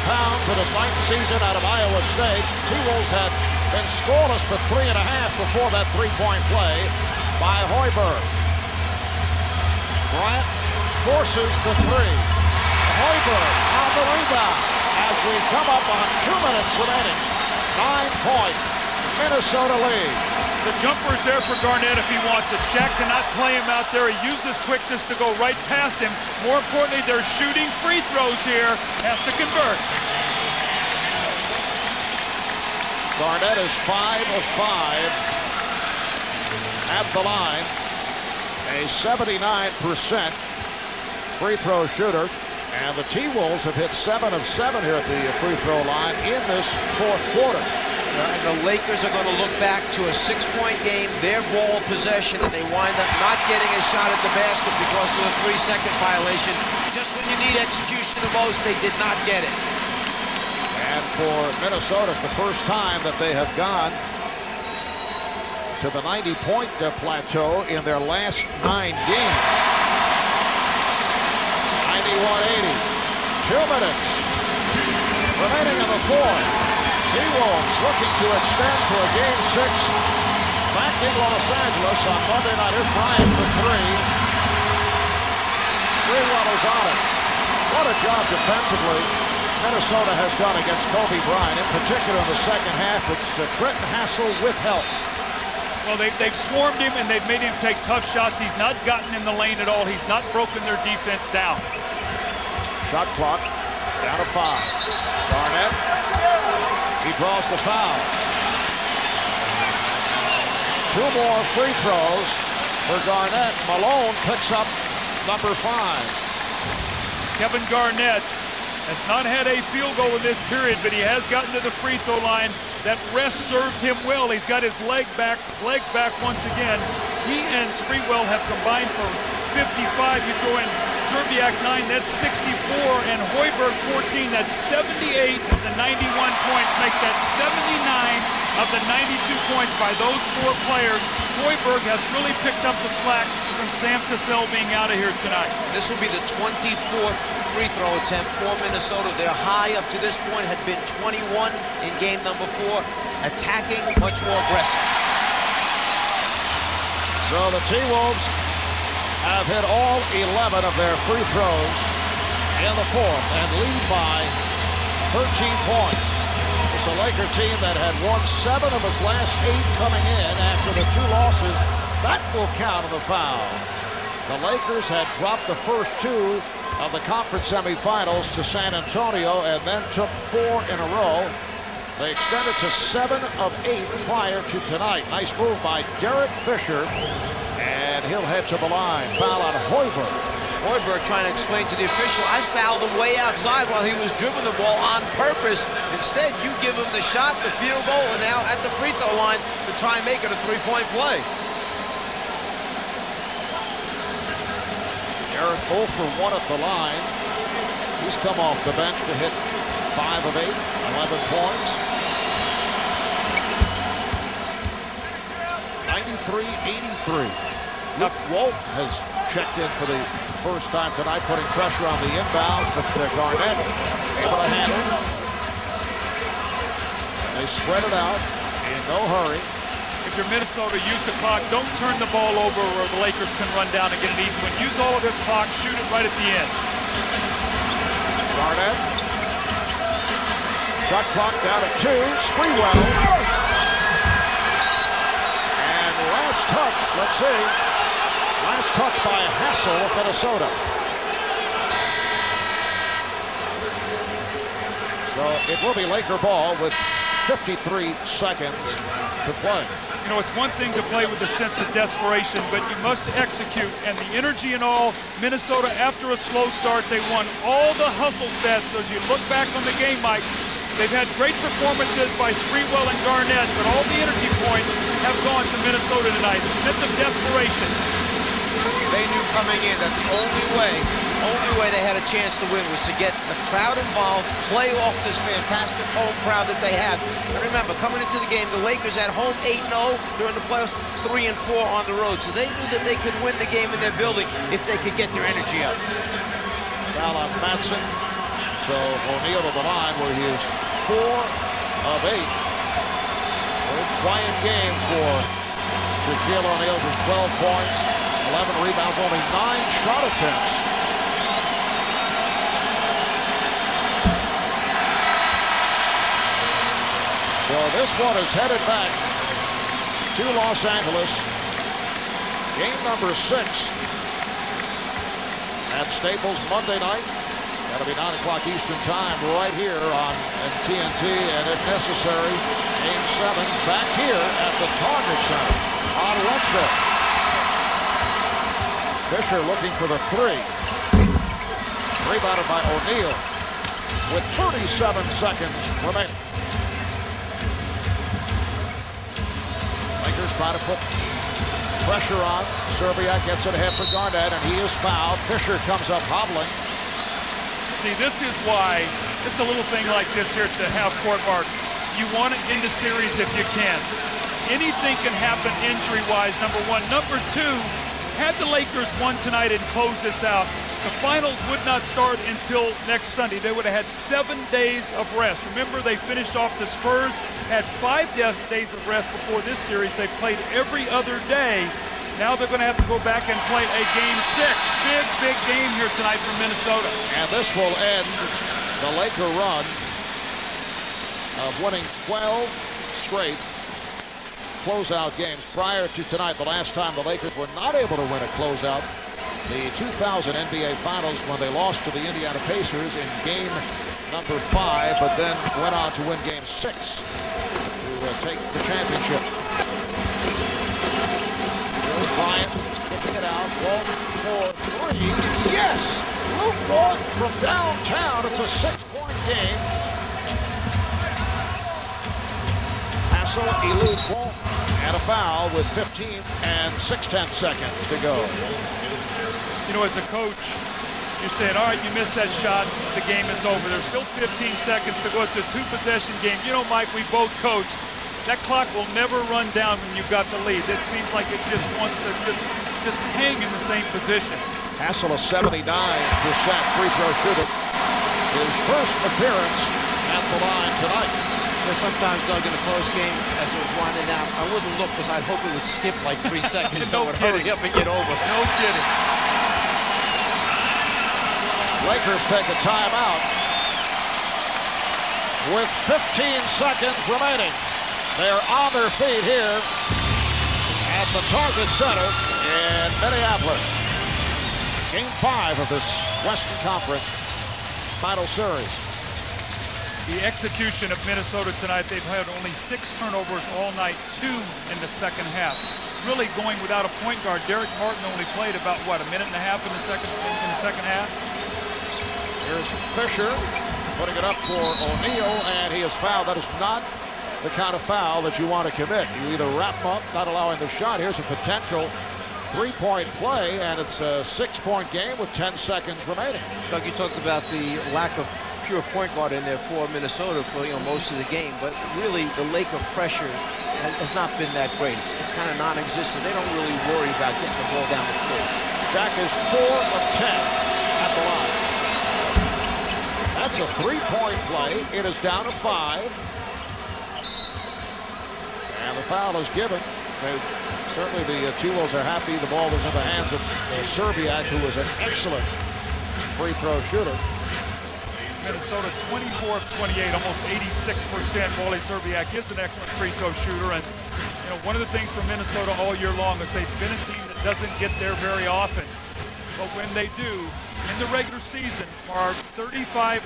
pounds in his 9th season out of Iowa State. T-Wolves had been scoreless for 3.5 before that 3-point play by Hoiberg. Bryant forces the 3. Hoiberg on the rebound as we come up on 2 minutes remaining. 9-point Minnesota lead. The jumper's there for Garnett if he wants it. Shaq cannot play him out there. He uses quickness to go right past him. More importantly, they're shooting free throws here. Has to convert. Garnett is 5 of 5 at the line. A 79% free throw shooter. And the T-Wolves have hit 7 of 7 here at the free throw line in this fourth quarter. And the Lakers are going to look back to a 6-point game, their ball possession, and they wind up not getting a shot at the basket because of the 3-second violation. Just when you need execution the most, they did not get it. And for Minnesota, it's the first time that they have gone to the 90-point plateau in their last 9 games. 91-80. 2 minutes remaining in the fourth. T-Wolves looking to extend to a Game 6 back in Los Angeles on Monday night. Here's Bryant for 3. Sprewell is on it. What a job defensively Minnesota has done against Kobe Bryant, in particular in the second half. It's Trenton Hassell with help. Well, they've swarmed him and they've made him take tough shots. He's not gotten in the lane at all. He's not broken their defense down. Shot clock down to 5. Garnett, he draws the foul. 2 more free throws for Garnett. Malone picks up number 5. Kevin Garnett has not had a field goal in this period, but he has gotten to the free throw line. That rest served him well. He's got his legs back once again. He and Sprewell have combined for 55. You throw in Zerbiak 9, that's 64, and Hoiberg 14. That's 78 of the 91 points. Makes that 79 of the 92 points by those 4 players. Hoiberg has really picked up the slack from Sam Cassell being out of here tonight. This will be the 24th free throw attempt for Minnesota. Their high up to this point had been 21 in game number 4. Attacking, much more aggressive. So the T-Wolves have hit all 11 of their free throws in the fourth and lead by 13 points. It's a Laker team that had won 7 of its last 8 coming in after the 2 losses. That will count in the foul. The Lakers had dropped the first 2 of the conference semifinals to San Antonio and then took 4 in a row. They extended to 7 of 8 prior to tonight. Nice move by Derek Fisher, and he'll head to the line. Foul on Hoiberg. Hoiberg trying to explain to the official, I fouled him way outside while he was dribbling the ball on purpose. Instead, you give him the shot, the field goal, and now at the free throw line to try and make it a 3-point play. Eric 0 for 1 at the line. He's come off the bench to hit 5 of 8, 11 points. 93-83. Luke Walt has checked in for the first time tonight, putting pressure on the inbounds, but Garnett able to handle. They spread it out in no hurry. If you're Minnesota, use the clock. Don't turn the ball over where the Lakers can run down and get an easy one. Use all of this clock. Shoot it right at the end. Garnett. Shot clock down at 2. Sprewell. And last touch, let's see. Last touch by Hassell of Minnesota. So it will be Laker ball with 53 seconds to play. You know, it's one thing to play with a sense of desperation, but you must execute. And the energy and all, Minnesota, after a slow start, they won all the hustle stats. So as you look back on the game, Mike, they've had great performances by Sprewell and Garnett, but all the energy points have gone to Minnesota tonight. A sense of desperation. They knew coming in that the only way they had a chance to win was to get the crowd involved, play off this fantastic home crowd that they have. And remember, coming into the game, the Lakers at home 8-0 during the playoffs, 3-4 on the road. So they knew that they could win the game in their building if they could get their energy up. Foul on Matson. So O'Neal to the line where he is 4 of 8. Very quiet game for Shaquille O'Neal, just 12 points, 11 rebounds, only 9 shot attempts. So this one is headed back to Los Angeles. Game number 6 at Staples Monday night. That'll be 9 o'clock Eastern time right here on TNT, and if necessary, Game 7 back here at the Target Center on Lexington. Fisher looking for the 3. Rebounded by O'Neal with 37 seconds remaining. Lakers try to put pressure on. Zerbiak gets it ahead for Garnett, and he is fouled. Fisher comes up hobbling. See, this is why It's a little thing like this here at the half-court mark. You want to end the series if you can. Anything can happen injury-wise, number one. Number two, had the Lakers won tonight and closed this out, the finals would not start until next Sunday. They would have had 7 days of rest. Remember, they finished off the Spurs, had 5 days of rest before this series. They played every other day. Now they're going to have to go back and play a Game 6. Big game here tonight from Minnesota. And this will end the Laker run of winning 12 straight closeout games. Prior to tonight, the last time the Lakers were not able to win a closeout, the 2000 NBA Finals, when they lost to the Indiana Pacers in game number 5, but then went on to win game 6 to take the championship. Here's Bryant kicking it out. Walton for 3. Yes! Luke Walton from downtown. It's a 6-point game. Cassell eludes Walton. And a foul with 15 and 6/10 seconds to go. You know, as a coach, you're saying, all right, you missed that shot, the game is over. There's still 15 seconds to go. It's a 2-possession game. You know, Mike, we both coached. That clock will never run down when you've got the lead. It seems like it just wants to just hang in the same position. Cassell, a 79% free throw shooter. His first appearance at the line tonight. There's sometimes, Doug, in a close game, as it was winding down, I wouldn't look because I'd hope it would skip like 3 seconds. So it would hurry up and get over. No kidding. Lakers take a timeout with 15 seconds remaining. They're on their feet here at the Target Center in Minneapolis. Game 5 of this Western Conference Final Series. The execution of Minnesota tonight, they've had only 6 turnovers all night, 2 in the second half. Really going without a point guard. Derek Martin only played about, what, a minute and a half in the second half? Here's Fisher putting it up for O'Neal, and he is fouled. That is not the kind of foul that you want to commit. You either wrap him up, not allowing the shot. Here's a potential 3-point play, and it's a 6-point game with 10 seconds remaining. Doug, you talked about the lack of pure point guard in there for Minnesota for most of the game, but really the Laker pressure has not been that great. It's kind of non-existent. They don't really worry about getting the ball down the floor. Shaq is 4 of 10 at the line. That's a 3-point play. It is down to 5. And the foul is given. Certainly the T-Wolves are happy the ball was in the hands of Serbiak, who was an excellent free throw shooter. Minnesota 24 of 28, almost 86%. Wally Serbiak is an excellent free throw shooter, and one of the things for Minnesota all year long is they've been a team that doesn't get there very often. But when they do, in the regular season, are 35-2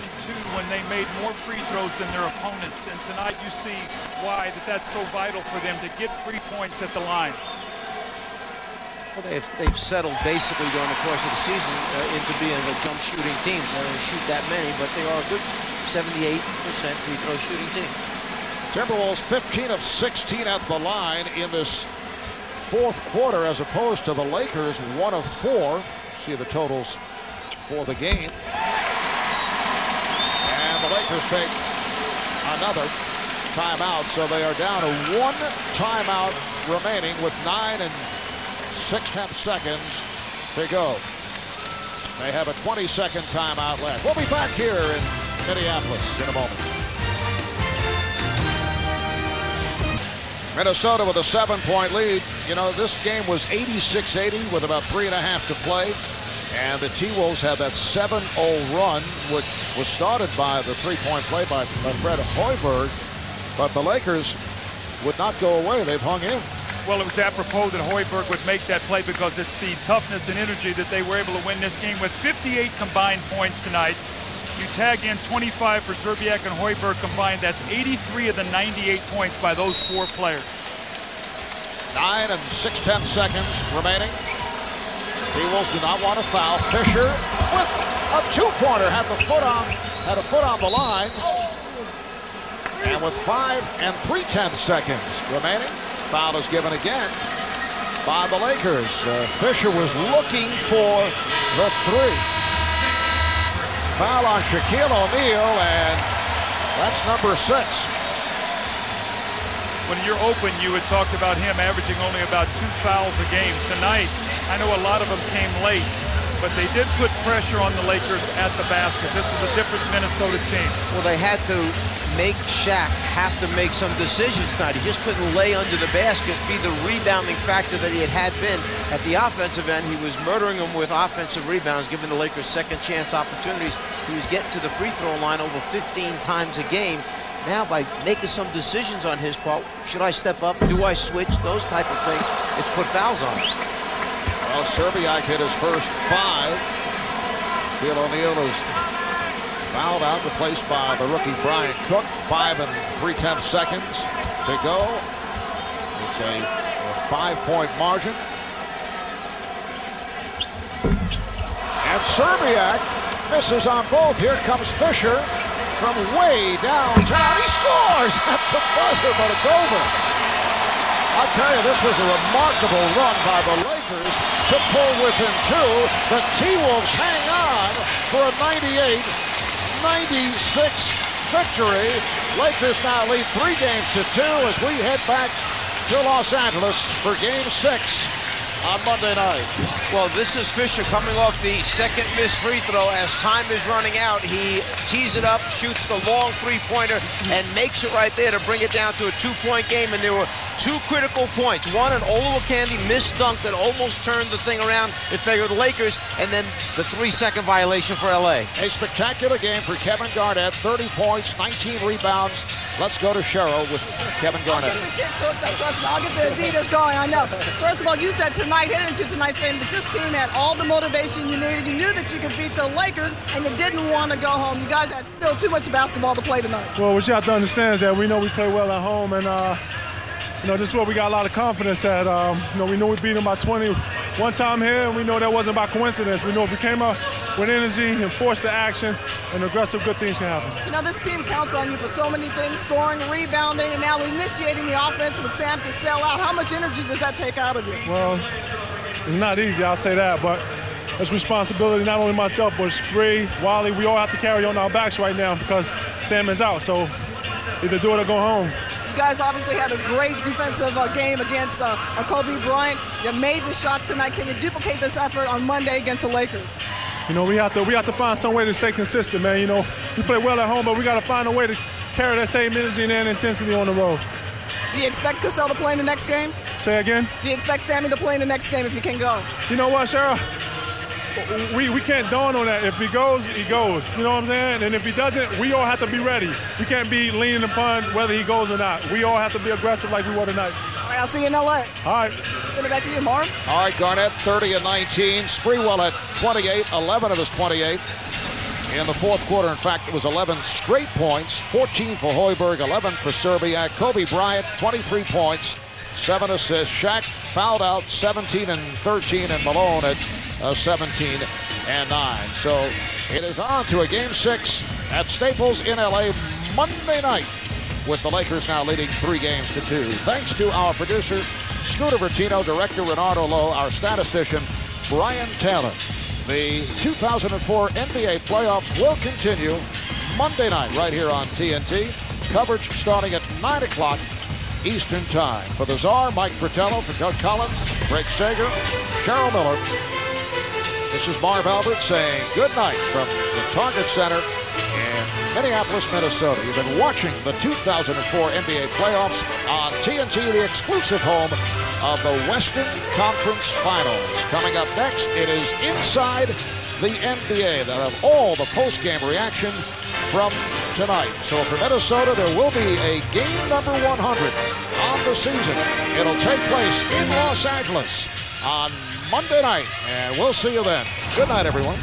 when they made more free throws than their opponents. And tonight you see why that's so vital for them to get free points at the line. Well, they've settled basically during the course of the season into being a jump shooting team. They don't shoot that many, but they are a good 78% free throw shooting team. Timberwolves 15 of 16 at the line in this fourth quarter, as opposed to the Lakers 1 of 4. See the totals for the game. And the Lakers take another timeout, so they are down to 1 timeout remaining with 9 and 6/10 seconds to go. They have a 20-second timeout left. We'll be back here in Minneapolis in a moment. Minnesota with a 7-point lead. This game was 86-80 with about 3.5 to play. And the T-Wolves had that 7-0 run, which was started by the 3-point play by Fred Hoiberg. But the Lakers would not go away. They've hung in. Well, it was apropos that Hoiberg would make that play because it's the toughness and energy that they were able to win this game with 58 combined points tonight. You tag in 25 for Serbiak and Hoiberg combined. That's 83 of the 98 points by those 4 players. 9 and 6/10 seconds remaining. T-Wolves do not want to foul. Fisher with a 2-pointer had a foot on the line. And with 5 and 3/10 seconds remaining, foul is given again by the Lakers. Fisher was looking for the 3. Foul on Shaquille O'Neal, and that's number 6. When you're open, you had talked about him averaging only about 2 fouls a game. Tonight, I know a lot of them came late, but they did put pressure on the Lakers at the basket. This was a different Minnesota team. Well, they had to make Shaq have to make some decisions tonight. He just couldn't lay under the basket, be the rebounding factor that he had been at the offensive end. He was murdering them with offensive rebounds, giving the Lakers second chance opportunities. He was getting to the free throw line over 15 times a game. Now, by making some decisions on his part, should I step up? Do I switch? Those type of things, it's put fouls on him. Well, Szczerbiak hit his first 5. Shaquille O'Neal is fouled out, replaced by the rookie Bryant Cook. 5 3/10 seconds to go. It's a 5-point margin. And Szczerbiak misses on both. Here comes Fisher from way downtown. He scores at the buzzer, but it's over. I'll tell you, this was a remarkable run by the Lakers to pull within 2. The T-Wolves hang on for a 98-96 victory. Lakers now lead 3 games to 2 as we head back to Los Angeles for Game 6 on Monday night. Well, this is Fisher coming off the second missed free throw. As time is running out, he tees it up, shoots the long three-pointer, and makes it right there to bring it down to a 2-point game. And there were 2 critical points. One, an Olowokandi missed dunk that almost turned the thing around in favor of the Lakers, and then the 3-second violation for LA. A spectacular game for Kevin Garnett. 30 points, 19 rebounds. Let's go to Cheryl with Kevin Garnett. I'll get the Adidas going, I know. First of all, you said tonight, heading into tonight's game, that this team had all the motivation you needed. You knew that you could beat the Lakers, and you didn't want to go home. You guys had still too much basketball to play tonight. Well, what you have to understand is that we know we play well at home, and this is where we got a lot of confidence at. We know we beat them by 20 one time here, and we know that wasn't by coincidence. We know if we came out with energy and forced the action and aggressive, good things can happen. This team counts on you for so many things, scoring, rebounding, and now initiating the offense with Sam Cassell out. How much energy does that take out of you? Well, it's not easy, I'll say that, but it's responsibility, not only myself, but Spree, Wally. We all have to carry on our backs right now because Sam is out, so either do it or go home. You guys obviously had a great defensive game against Kobe Bryant. You made the shots tonight. Can you duplicate this effort on Monday against the Lakers? We have to find some way to stay consistent, man. We play well at home, but we got to find a way to carry that same energy and intensity on the road. Do you expect Cassell to play in the next game? Say again? Do you expect Sammy to play in the next game if he can go? You know what, Cheryl? We can't dawn on that. If he goes, he goes. You know what I'm saying? And if he doesn't, we all have to be ready. We can't be leaning upon whether he goes or not. We all have to be aggressive like we were tonight. All right, I'll see you in L.A. All right. Send it back to you, Marv. All right, Garnett, 30 and 19. Sprewell at 28, 11 of his 28. In the fourth quarter, in fact, it was 11 straight points, 14 for Hoiberg, 11 for Szczerbiak. Kobe Bryant, 23 points, 7 assists. Shaq fouled out, 17 and 13, and Malone at 17 and 9. So it is on to a Game 6 at Staples in LA Monday night, with the Lakers now leading 3 games to 2. Thanks to our producer, Scooter Bertino, director Renardo Lowe, our statistician, Brian Taylor. The 2004 NBA playoffs will continue Monday night right here on TNT. Coverage starting at 9 o'clock Eastern Time. For the Czar, Mike Fratello, for Doug Collins, Greg Sager, Cheryl Miller. This is Marv Albert saying good night from the Target Center in Minneapolis, Minnesota. You've been watching the 2004 NBA playoffs on TNT, the exclusive home of the Western Conference Finals. Coming up next, it is Inside the NBA. They'll have all the post-game reaction from tonight. So for Minnesota, there will be a game number 100 on the season. It'll take place in Los Angeles on Monday night, and we'll see you then. Good night, everyone.